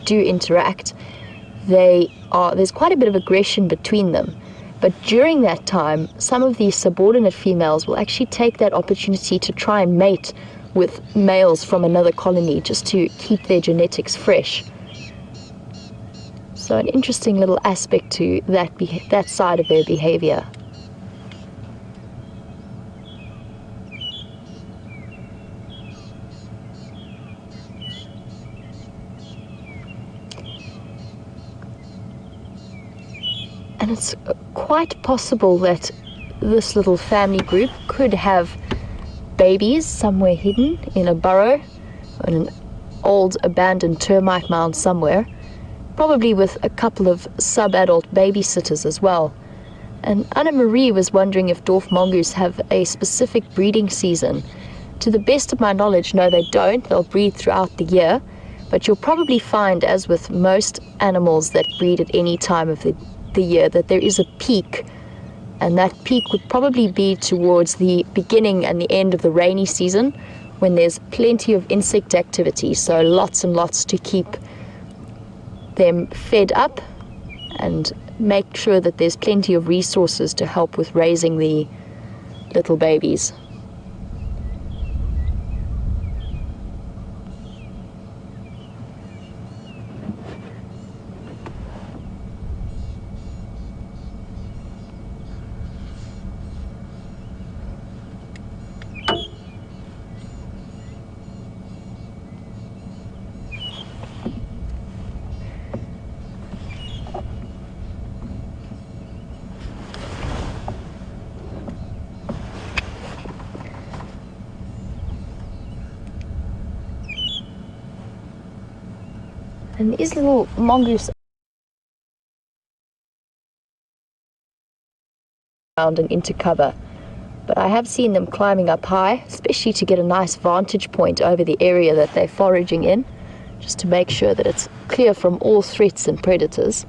do interact, there's quite a bit of aggression between them. But during that time, some of these subordinate females will actually take that opportunity to try and mate with males from another colony just to keep their genetics fresh. So an interesting little aspect to that side of their behavior. And it's quite possible that this little family group could have babies somewhere hidden in a burrow, in an old abandoned termite mound somewhere, probably with a couple of sub-adult babysitters as well. And Anna Marie was wondering if dwarf mongoose have a specific breeding season. To the best of my knowledge, no, they don't. They'll breed throughout the year, but you'll probably find, as with most animals that breed at any time of the year, that there is a peak, and that peak would probably be towards the beginning and the end of the rainy season, when there's plenty of insect activity, so lots and lots to keep them fed up and make sure that there's plenty of resources to help with raising the little babies. And these little mongoose around and into cover, but I have seen them climbing up high, especially to get a nice vantage point over the area that they're foraging in, just to make sure that it's clear from all threats and predators.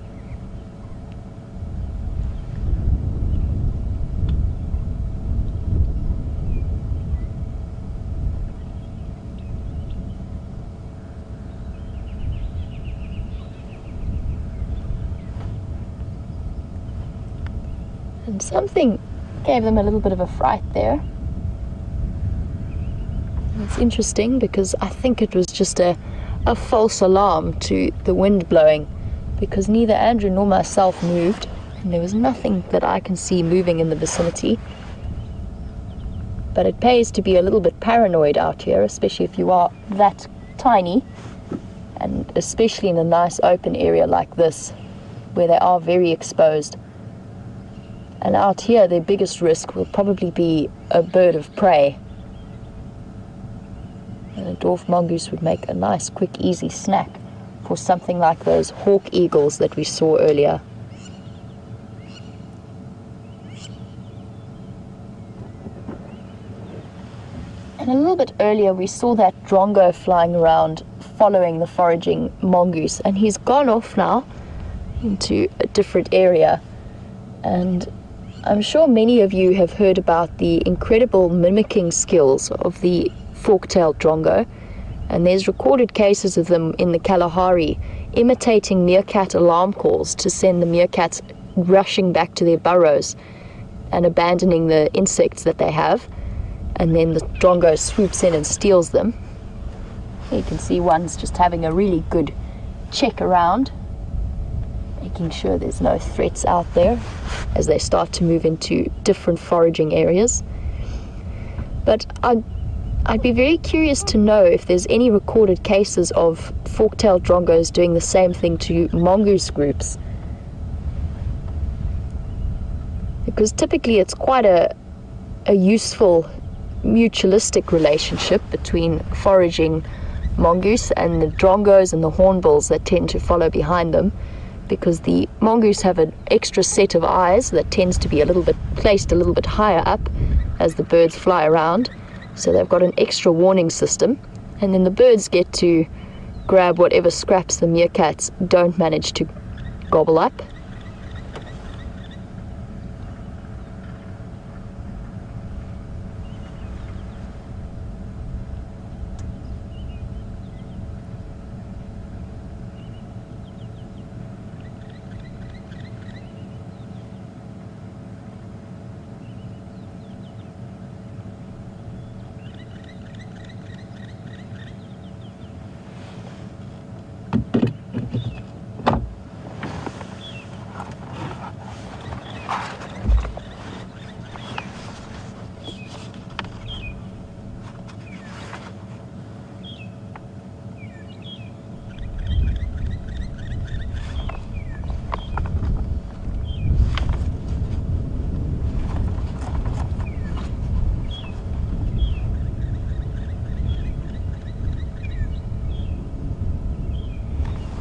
And something gave them a little bit of a fright there. It's interesting because I think it was just a false alarm to the wind blowing, because neither Andrew nor myself moved, and there was nothing that I can see moving in the vicinity. But it pays to be a little bit paranoid out here, especially if you are that tiny and especially in a nice open area like this, where they are very exposed. And out here, their biggest risk will probably be a bird of prey. And a dwarf mongoose would make a nice, quick, easy snack for something like those hawk eagles that we saw earlier. And a little bit earlier, we saw that drongo flying around following the foraging mongoose, and he's gone off now into a different area. And I'm sure many of you have heard about the incredible mimicking skills of the fork-tailed drongo, and there's recorded cases of them in the Kalahari imitating meerkat alarm calls to send the meerkats rushing back to their burrows and abandoning the insects that they have, and then the drongo swoops in and steals them. You can see one's just having a really good check around, making sure there's no threats out there as they start to move into different foraging areas. But I'd be very curious to know if there's any recorded cases of fork-tailed drongos doing the same thing to mongoose groups. Because typically it's quite a useful mutualistic relationship between foraging mongoose and the drongos and the hornbills that tend to follow behind them, because the mongoose have an extra set of eyes that tends to be placed a little bit higher up as the birds fly around. So they've got an extra warning system, and then the birds get to grab whatever scraps the meerkats don't manage to gobble up.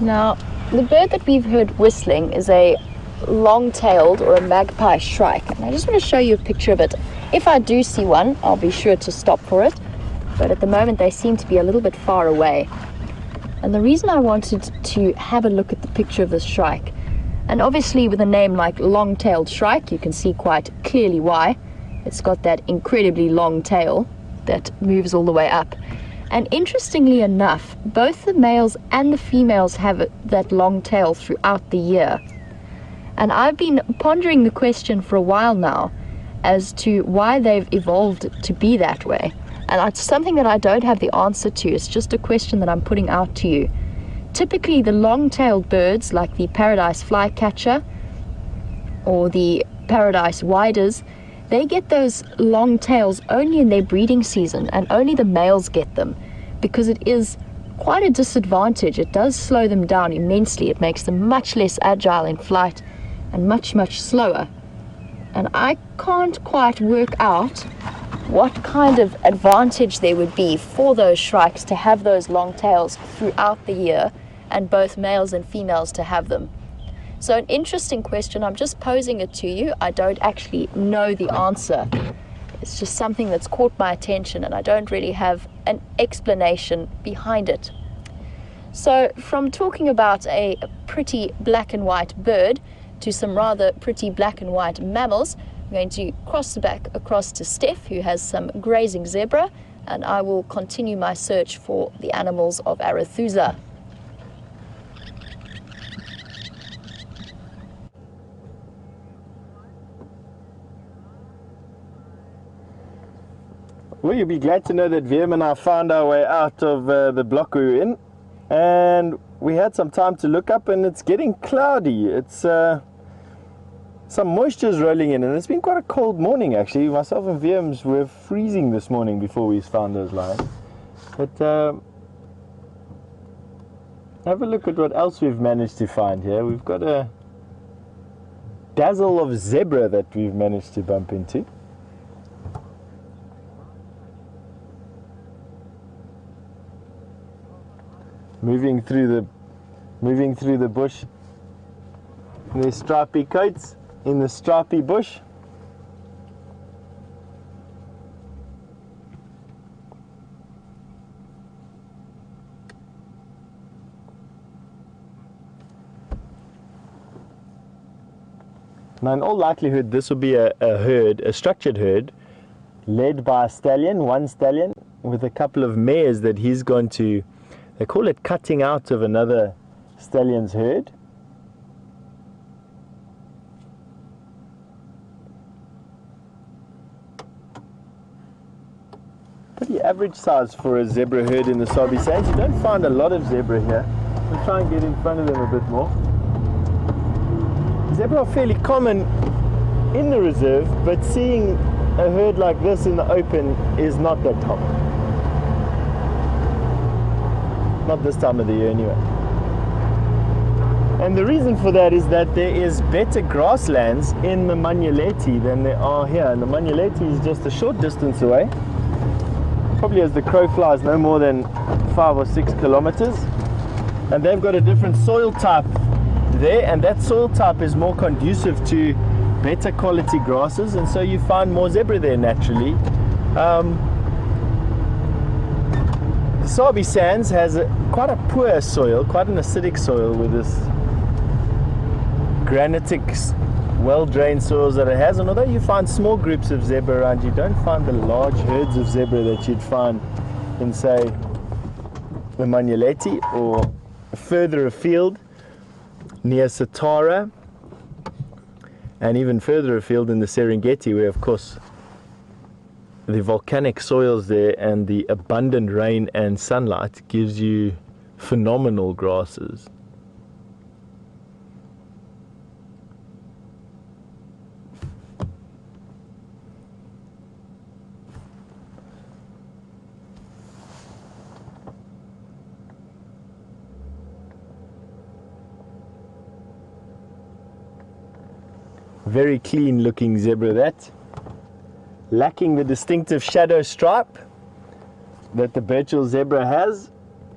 Now, the bird that we've heard whistling is a long-tailed or a magpie shrike, and I just want to show you a picture of it. If I do see one, I'll be sure to stop for it, but at the moment they seem to be a little bit far away. And the reason I wanted to have a look at the picture of this shrike, and obviously with a name like long-tailed shrike, you can see quite clearly why. It's got that incredibly long tail that moves all the way up. And interestingly enough, both the males and the females have that long tail throughout the year. And I've been pondering the question for a while now as to why they've evolved to be that way. And it's something that I don't have the answer to. It's just a question that I'm putting out to you. Typically, the long-tailed birds like the paradise flycatcher or the paradise widers, they get those long tails only in their breeding season, and only the males get them, because it is quite a disadvantage. It does slow them down immensely. It makes them much less agile in flight and much, much slower. And I can't quite work out what kind of advantage there would be for those shrikes to have those long tails throughout the year, and both males and females to have them. So an interesting question. I'm just posing it to you. I don't actually know the answer. It's just something that's caught my attention, and I don't really have an explanation behind it. So from talking about a pretty black and white bird to some rather pretty black and white mammals, I'm going to cross the back across to Steph, who has some grazing zebra, and I will continue my search for the animals of Arathusa. Well, you'll be glad to know that Virm and I found our way out of the block we were in, and we had some time to look up, and it's getting cloudy. It's some moisture's rolling in, and it's been quite a cold morning actually. Myself and Virms were freezing this morning before we found those lions. But Have a look at what else we've managed to find here. We've got a dazzle of zebra that we've managed to bump into. Moving through the bush. There's stripy coats in the stripy bush. Now, in all likelihood, this will be a herd, a structured herd, led by a stallion, one stallion, with a couple of mares that he's going to, they call it cutting out of another stallion's herd. Pretty average size for a zebra herd in the Sabi Sands. You don't find a lot of zebra here. We'll try and get in front of them a bit more. Zebra are fairly common in the reserve, but seeing a herd like this in the open is not that common. Not this time of the year anyway. And the reason for that is that there is better grasslands in the Manyeleti than there are here. And the Manyeleti is just a short distance away. Probably as the crow flies no more than 5 or 6 kilometers. And they've got a different soil type there, and that soil type is more conducive to better quality grasses, and so you find more zebra there naturally. The Sabi Sands has quite a poor soil, quite an acidic soil with this granitic, well-drained soils that it has, and although you find small groups of zebra around, you don't find the large herds of zebra that you'd find in, say, the Manyeleti or further afield near Satara, and even further afield in the Serengeti, where of course the volcanic soils there and the abundant rain and sunlight gives you phenomenal grasses. Very clean looking zebra, that, lacking the distinctive shadow stripe that the Birchall zebra has,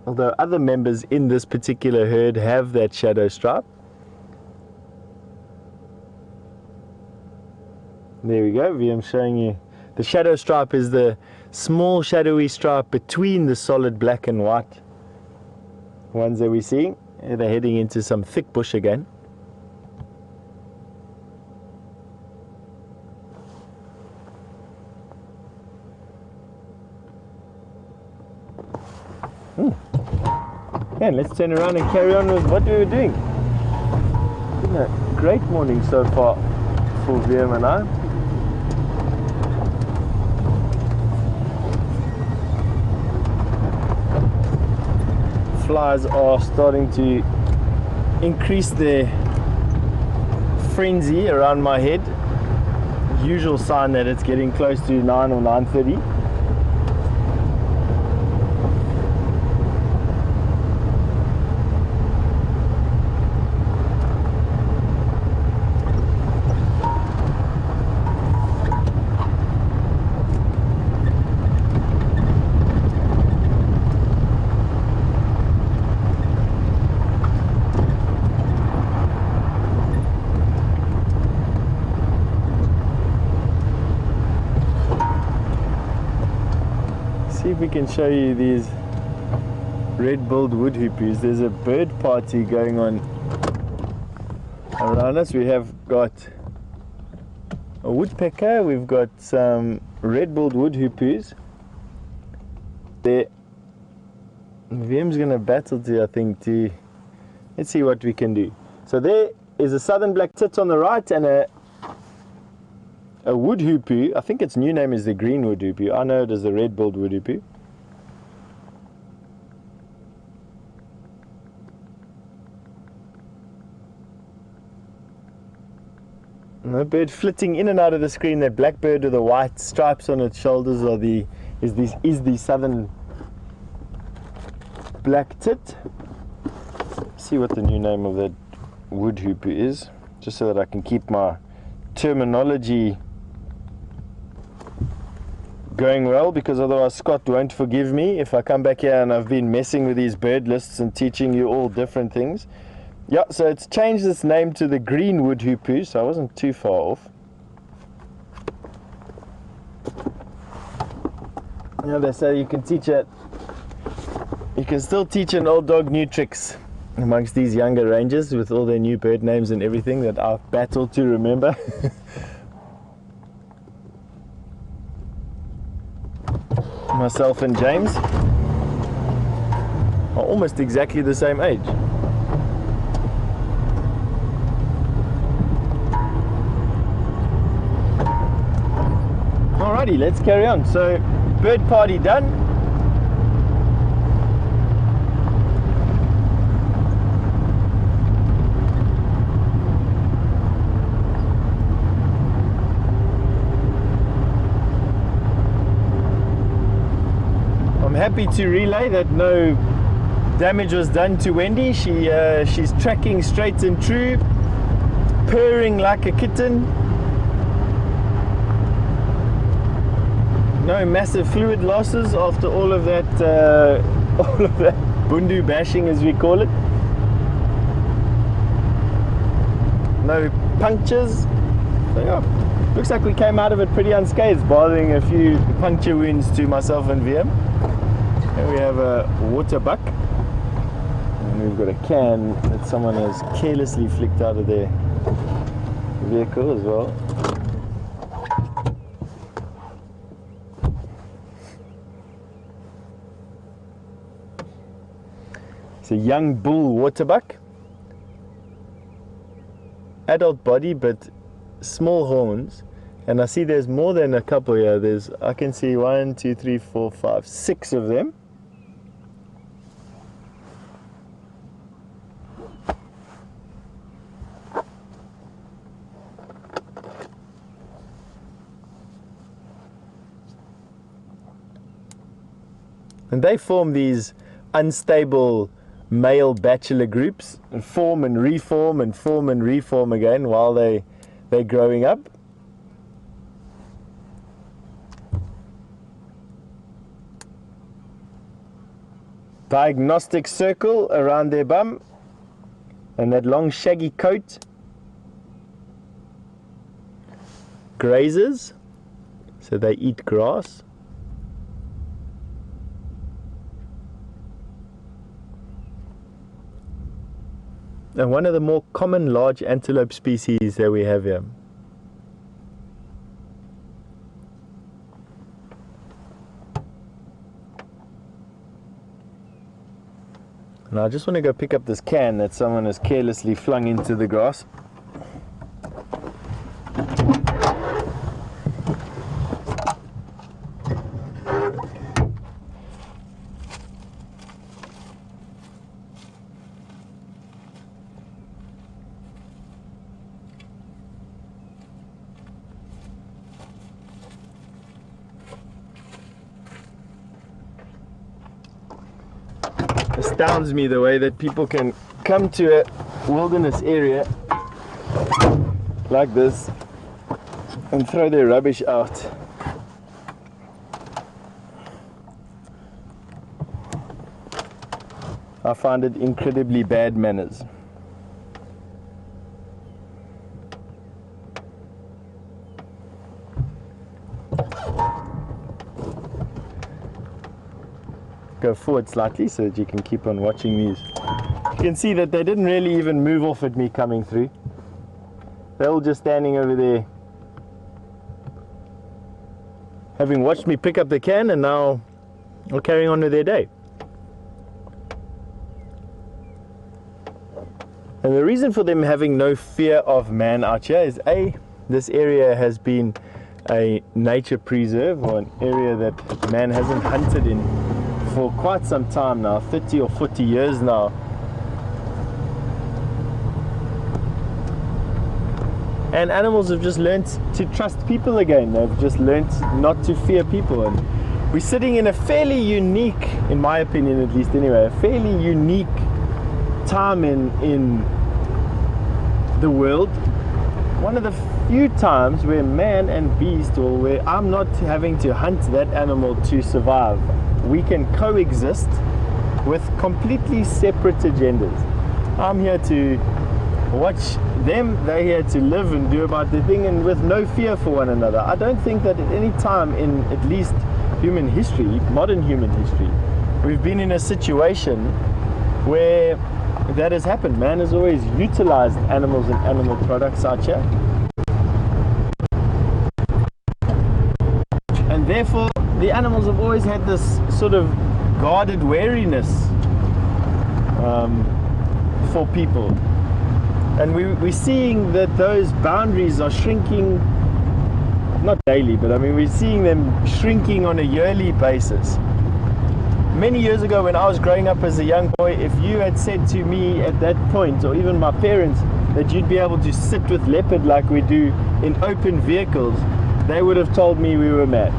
although other members in this particular herd have that shadow stripe. There we go, I'm showing you. The shadow stripe is the small shadowy stripe between the solid black and white ones that we're seeing. They're heading into some thick bush again. And let's turn around and carry on with what we were doing. It's been a great morning so far for VM and I. Flies are starting to increase their frenzy around my head. Usual sign that it's getting close to 9 or 9:30. See if we can show you these red-billed woodhoopies. There's a bird party going on around us. We have got a woodpecker, we've got some red-billed woodhoopies. There, VM's going to battle to, I think, let's see what we can do. So there is a southern black tit on the right and a woodhoopie. I think its new name is the green woodhoopie. I know it as the red-billed woodhoopie. And the bird flitting in and out of the screen, that black bird with the white stripes on its shoulders is the southern black tit. see what the new name of that wood hoopoe is, just so that I can keep my terminology going well, because otherwise Scott won't forgive me if I come back here and I've been messing with these bird lists and teaching you all different things. Yeah, so it's changed its name to the green wood hoopoe, so I wasn't too far off. Yeah, they say you can still teach an old dog new tricks amongst these younger rangers with all their new bird names and everything that I've battled to remember. Myself and James are almost exactly the same age. Alrighty, let's carry on. So, bird party done. I'm happy to relay that no damage was done to Wendy. She's tracking straight and true, purring like a kitten. No massive fluid losses after all of that bundu bashing, as we call it. No punctures. So yeah, looks like we came out of it pretty unscathed, barring a few puncture wounds to myself and VM. Here we have a water buck, and we've got a can that someone has carelessly flicked out of their vehicle as well. It's a young bull waterbuck, adult body but small horns, and I see there's more than a couple here. I can see 1, 2, 3, 4, 5, 6 of them. And they form these unstable male bachelor groups and form and reform and form and reform again while they're growing up. Diagnostic circle around their bum and that long shaggy coat. Grazers, so they eat grass. And one of the more common large antelope species that we have here. And I just want to go pick up this can that someone has carelessly flung into the grass. Astounds me the way that people can come to a wilderness area like this and throw their rubbish out. I find it incredibly bad manners. Go forward slightly so that you can keep on watching these. You can see that they didn't really even move off at me coming through. They're all just standing over there, having watched me pick up the can, and now are carrying on with their day. And the reason for them having no fear of man out here is A, this area has been a nature preserve, or an area that man hasn't hunted in for quite some time now, 30 or 40 years now. And animals have just learnt to trust people again. They've just learnt not to fear people. And we're sitting in a fairly unique, in my opinion at least anyway, a fairly unique time in the world, one of the few times where man and beast, or where I'm not having to hunt that animal to survive, we can coexist with completely separate agendas. I'm here to watch them, they're here to live and do about their thing, and with no fear for one another. I don't think that at any time in at least human history, modern human history, we've been in a situation where that has happened. Man has always utilized animals and animal products out here, and therefore the animals have always had this sort of guarded wariness for people. And we're seeing that those boundaries are shrinking, not daily, but I mean we're seeing them shrinking on a yearly basis. Many years ago when I was growing up as a young boy, if you had said to me at that point, or even my parents, that you'd be able to sit with leopard like we do in open vehicles, they would have told me we were mad.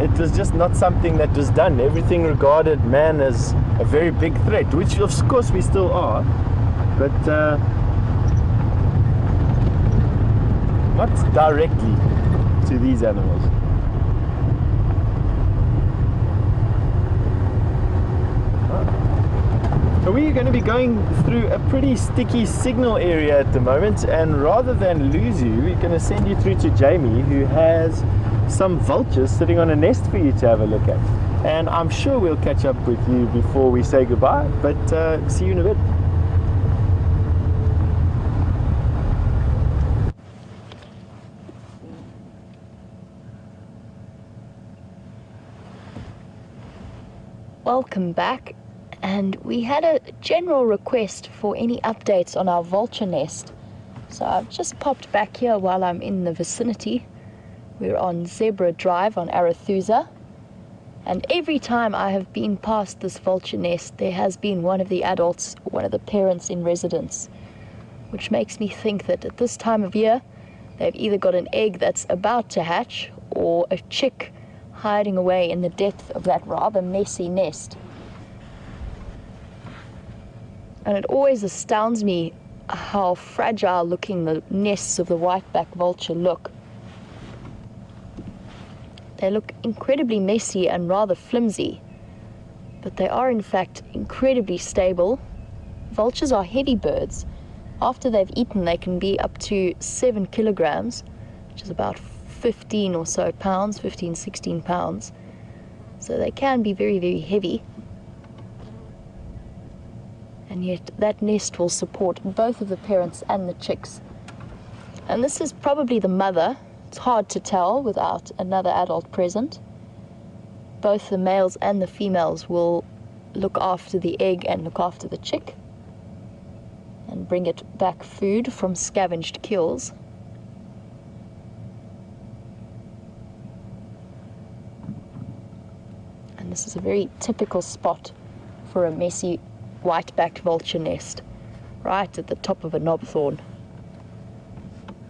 It was just not something that was done. Everything regarded man as a very big threat, which of course we still are, but not directly to these animals. So we are going to be going through a pretty sticky signal area at the moment, and rather than lose you, we're going to send you through to Jamie, who has some vultures sitting on a nest for you to have a look at. And I'm sure we'll catch up with you before we say goodbye, but see you in a bit. Welcome back, and we had a general request for any updates on our vulture nest. So I've just popped back here while I'm in the vicinity. We're on Zebra Drive on Arathusa, and every time I have been past this vulture nest, there has been one of the adults, one of the parents in residence, which makes me think that at this time of year, they've either got an egg that's about to hatch or a chick hiding away in the depth of that rather messy nest. And it always astounds me how fragile looking the nests of the whiteback vulture look. They look incredibly messy and rather flimsy, but they are in fact incredibly stable. Vultures are heavy birds. After they've eaten, they can be up to 7 kilograms, which is about 15 or so pounds, 15, 16 pounds. So they can be very, very heavy. And yet that nest will support both of the parents and the chicks. And this is probably the mother. It's hard to tell without another adult present. Both the males and the females will look after the egg and look after the chick and bring it back food from scavenged kills. And this is a very typical spot for a messy white-backed vulture nest, right at the top of a knobthorn,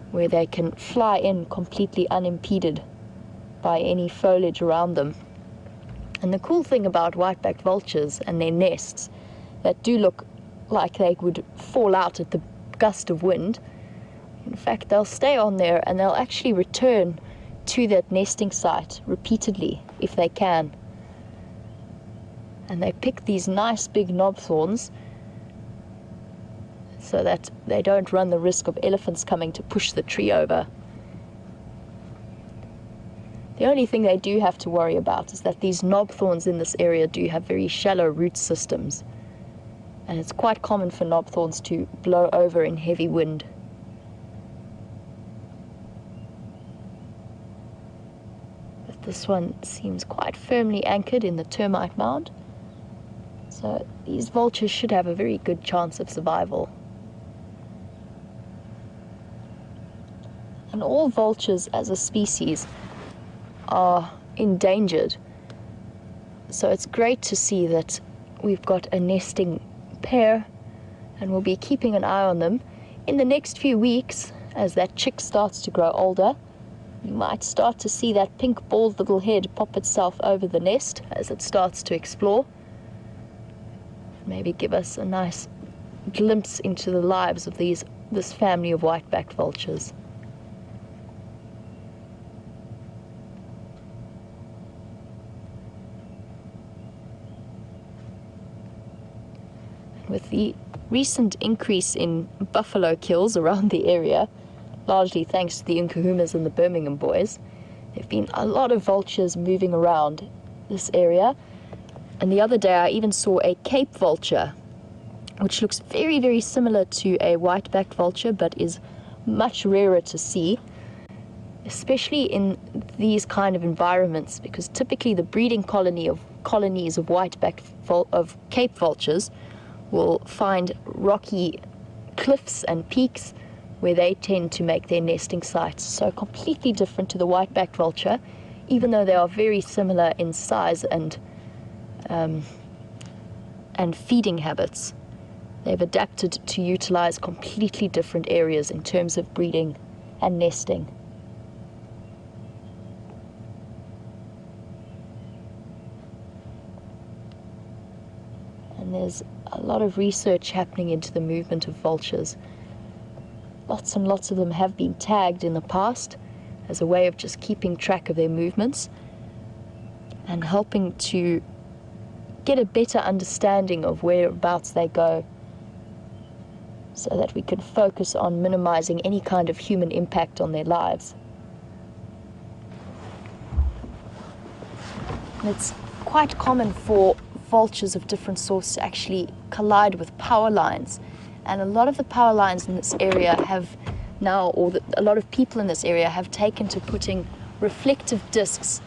where they can fly in completely unimpeded by any foliage around them. And the cool thing about white-backed vultures and their nests that do look like they would fall out at the gust of wind, in fact they'll stay on there and they'll actually return to that nesting site repeatedly if they can. And they pick these nice big knobthorns so that they don't run the risk of elephants coming to push the tree over. The only thing they do have to worry about is that these knobthorns in this area do have very shallow root systems, and it's quite common for knobthorns to blow over in heavy wind. But this one seems quite firmly anchored in the termite mound, so these vultures should have a very good chance of survival. And all vultures as a species are endangered. So it's great to see that we've got a nesting pair, and we'll be keeping an eye on them. In the next few weeks, as that chick starts to grow older, you might start to see that pink bald little head pop itself over the nest as it starts to explore. maybe give us a nice glimpse into the lives of this family of white-backed vultures. With the recent increase in buffalo kills around the area, largely thanks to the Nkuhumas and the Birmingham boys, there have been a lot of vultures moving around this area. And the other day I even saw a Cape vulture, which looks very, very similar to a white-backed vulture, but is much rarer to see, especially in these kind of environments, because typically the breeding colonies of of Cape vultures will find rocky cliffs and peaks where they tend to make their nesting sites. So completely different to the white-backed vulture, even though they are very similar in size and feeding habits. They've adapted to utilize completely different areas in terms of breeding and nesting. And there's a lot of research happening into the movement of vultures. Lots and lots of them have been tagged in the past as a way of just keeping track of their movements and helping to get a better understanding of whereabouts they go, so that we can focus on minimizing any kind of human impact on their lives. And it's quite common for vultures of different sorts to actually collide with power lines. And a lot of the power lines in this area have now, a lot of people in this area have taken to putting reflective discs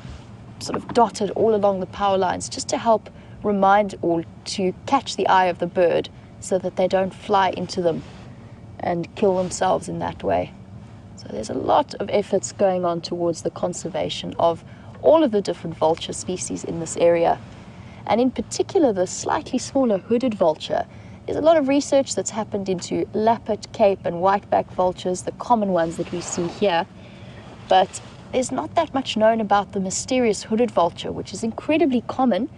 sort of dotted all along the power lines, just to help remind or to catch the eye of the bird so that they don't fly into them and kill themselves in that way. So there's a lot of efforts going on towards the conservation of all of the different vulture species in this area. And in particular, the slightly smaller hooded vulture. There's a lot of research that's happened into lappet, cape, and white-backed vultures, the common ones that we see here. But there's not that much known about the mysterious hooded vulture, which is incredibly common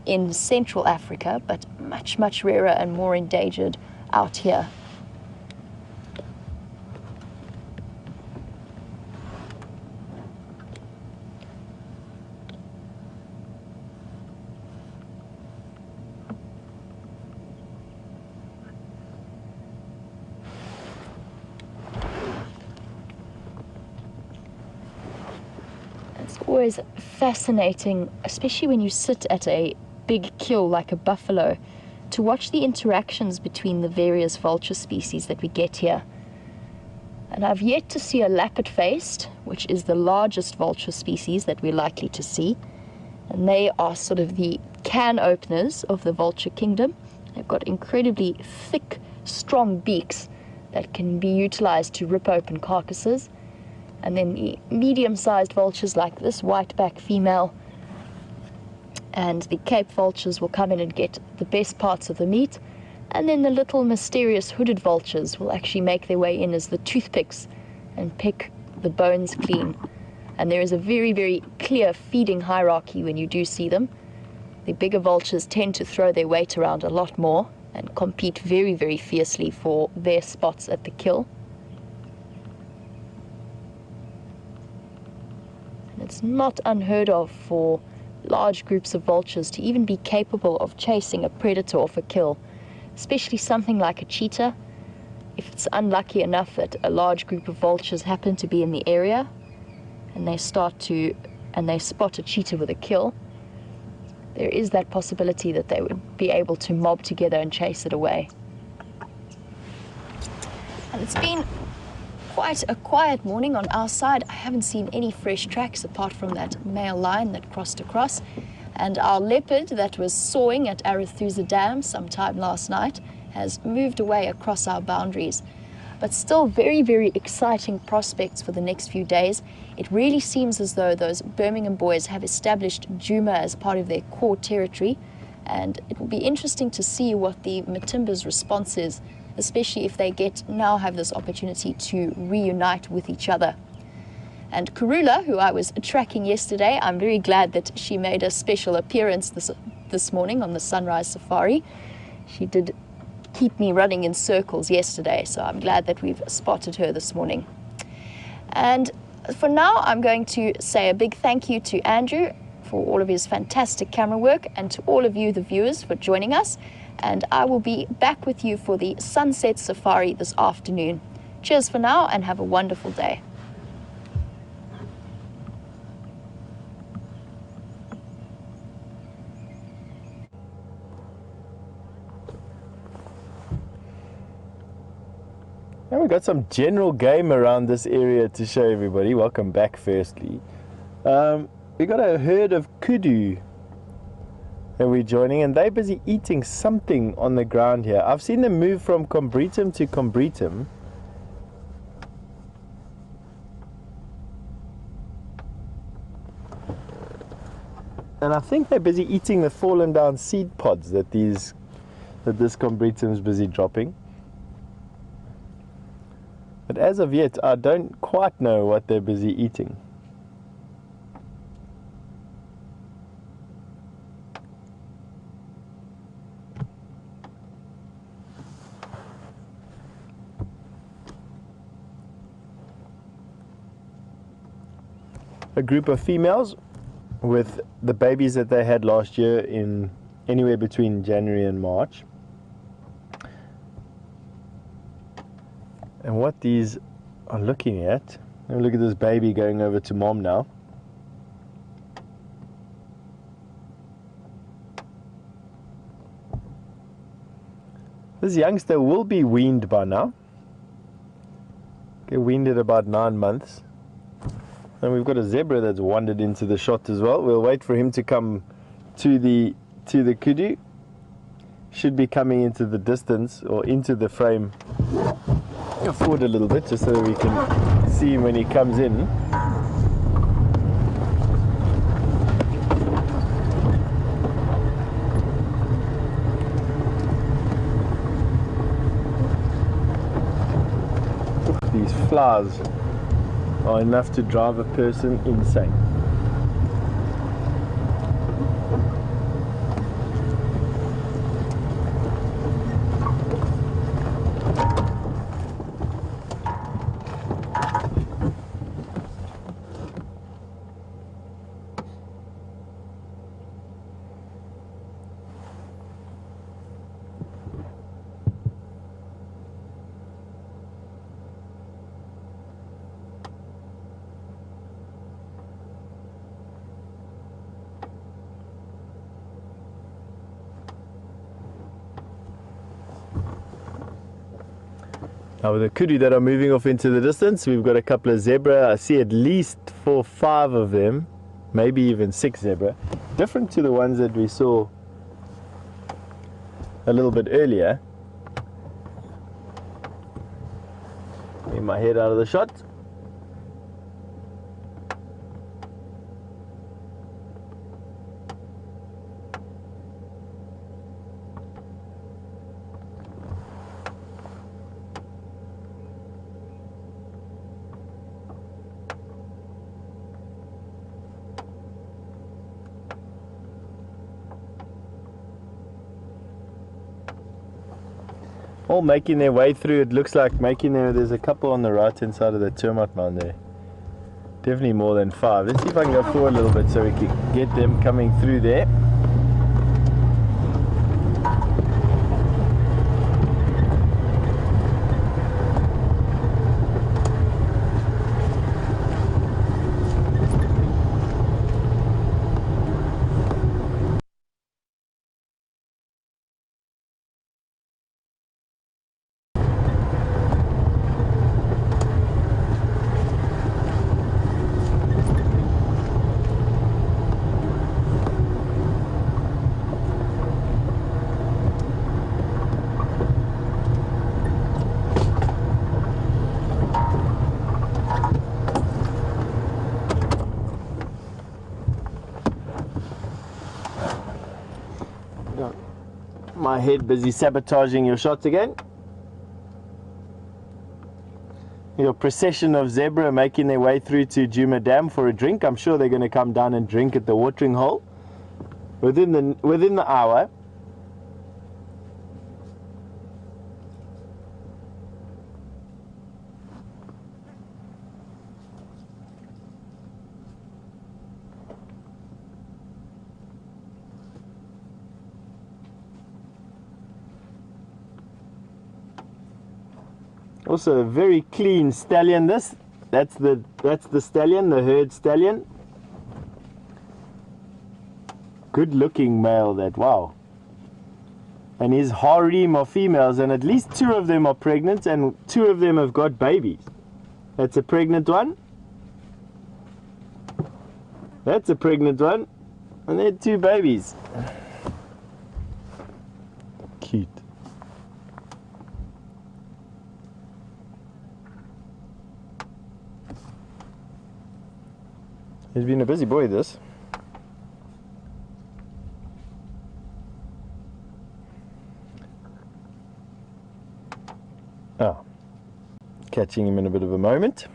in Central Africa, but much, much rarer and more endangered out here. It's always fascinating, especially when you sit at a big kill like a buffalo, to watch the interactions between the various vulture species that we get here. And I've yet to see a lappet-faced, which is the largest vulture species that we're likely to see. And they are sort of the can openers of the vulture kingdom. They've got incredibly thick, strong beaks that can be utilized to rip open carcasses. And then the medium-sized vultures like this white-back female and the Cape vultures will come in and get the best parts of the meat. And then the little mysterious hooded vultures will actually make their way in as the toothpicks and pick the bones clean. And there is a very, very clear feeding hierarchy when you do see them. The bigger vultures tend to throw their weight around a lot more and compete very, very fiercely for their spots at the kill. And it's not unheard of for large groups of vultures to even be capable of chasing a predator off a kill, especially something like a cheetah. If it's unlucky enough that a large group of vultures happen to be in the area and they spot a cheetah with a kill, there is that possibility that they would be able to mob together and chase it away. And it's been quite a quiet morning on our side. I haven't seen any fresh tracks apart from that male lion that crossed across, and our leopard that was sawing at Arathusa Dam sometime last night has moved away across our boundaries. But still very, very exciting prospects for the next few days. It really seems as though those Birmingham boys have established Djuma as part of their core territory, and it will be interesting to see what the Matimba's response is, especially if they now have this opportunity to reunite with each other. And Karula, who I was tracking yesterday, I'm very glad that she made a special appearance this morning on the sunrise safari. She did keep me running in circles yesterday, so I'm glad that we've spotted her this morning. And for now, I'm going to say a big thank you to Andrew for all of his fantastic camera work, and to all of you, the viewers, for joining us. And I will be back with you for the sunset safari this afternoon. Cheers for now, and have a wonderful day. And we've got some general game around this area to show everybody. Welcome back, firstly. We got a herd of kudu that we're joining, and they're busy eating something on the ground here. I've seen them move from combretum to combretum. And I think they're busy eating the fallen down seed pods that this combretum is busy dropping. But as of yet, I don't quite know what they're busy eating. A group of females with the babies that they had last year in anywhere between January and March. And what these are looking at, look at this baby going over to mom now. This youngster will be weaned by now. Okay, weaned at about 9 months. And we've got a zebra that's wandered into the shot as well. We'll wait for him to come to the kudu. Should be coming into the distance or into the frame. Forward a little bit just so that we can see him when he comes in. These flowers are enough to drive a person insane. Now with the kudu that are moving off into the distance, we've got a couple of zebra. I see at least 4 or 5 of them, maybe even 6 zebra. Different to the ones that we saw a little bit earlier. Get my head out of the shot. All making their way through. It looks like there's a couple on the right hand side of the termite mound there. Definitely more than 5. Let's see if I can go forward a little bit so we can get them coming through there. My head busy sabotaging your shots again. Your procession of zebra making their way through to Djuma Dam for a drink. I'm sure they're going to come down and drink at the watering hole within the hour. Also a very clean stallion. That's the stallion, the herd stallion. Good looking male that, wow. And his harem of females, and at least 2 of them are pregnant and 2 of them have got babies. That's a pregnant one. That's a pregnant one. And they're 2 babies. Cute. He's been a busy boy, this. Oh, catching him in a bit of a moment.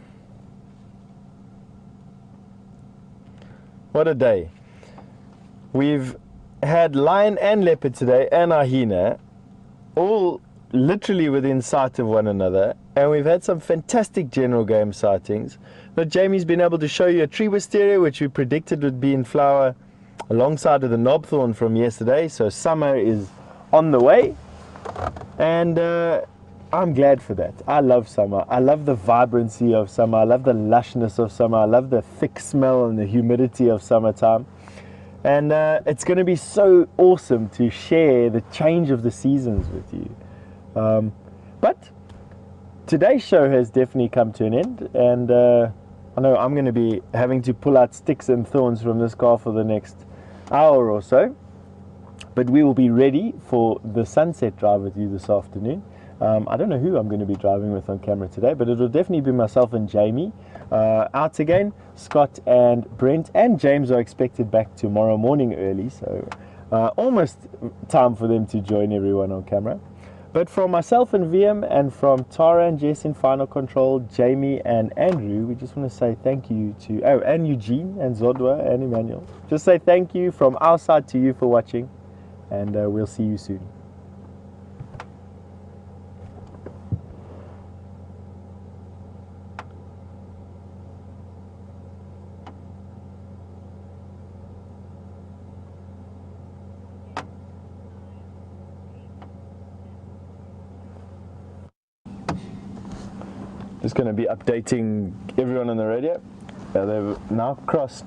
What a day. We've had lion and leopard today and a hyena, all literally within sight of one another, and we've had some fantastic general game sightings. But Jamie's been able to show you a tree wisteria, which we predicted would be in flower alongside of the knobthorn from yesterday, so summer is on the way, and I'm glad for that. I love summer. I love the vibrancy of summer. I love the lushness of summer. I love the thick smell and the humidity of summertime. And it's going to be so awesome to share the change of the seasons with you. But today's show has definitely come to an end. And I know I'm going to be having to pull out sticks and thorns from this car for the next hour or so. But we will be ready for the sunset drive with you this afternoon. I don't know who I'm going to be driving with on camera today, but it'll definitely be myself and Jamie out again. Scott and Brent and James are expected back tomorrow morning early, so almost time for them to join everyone on camera. But from myself and VM, and from Tara and Jess in Final Control, Jamie and Andrew, we just want to say thank you to, oh, and Eugene and Zodwa and Emmanuel. Just say thank you from our side to you for watching, and we'll see you soon. Just going to be updating everyone on the radio. They've now crossed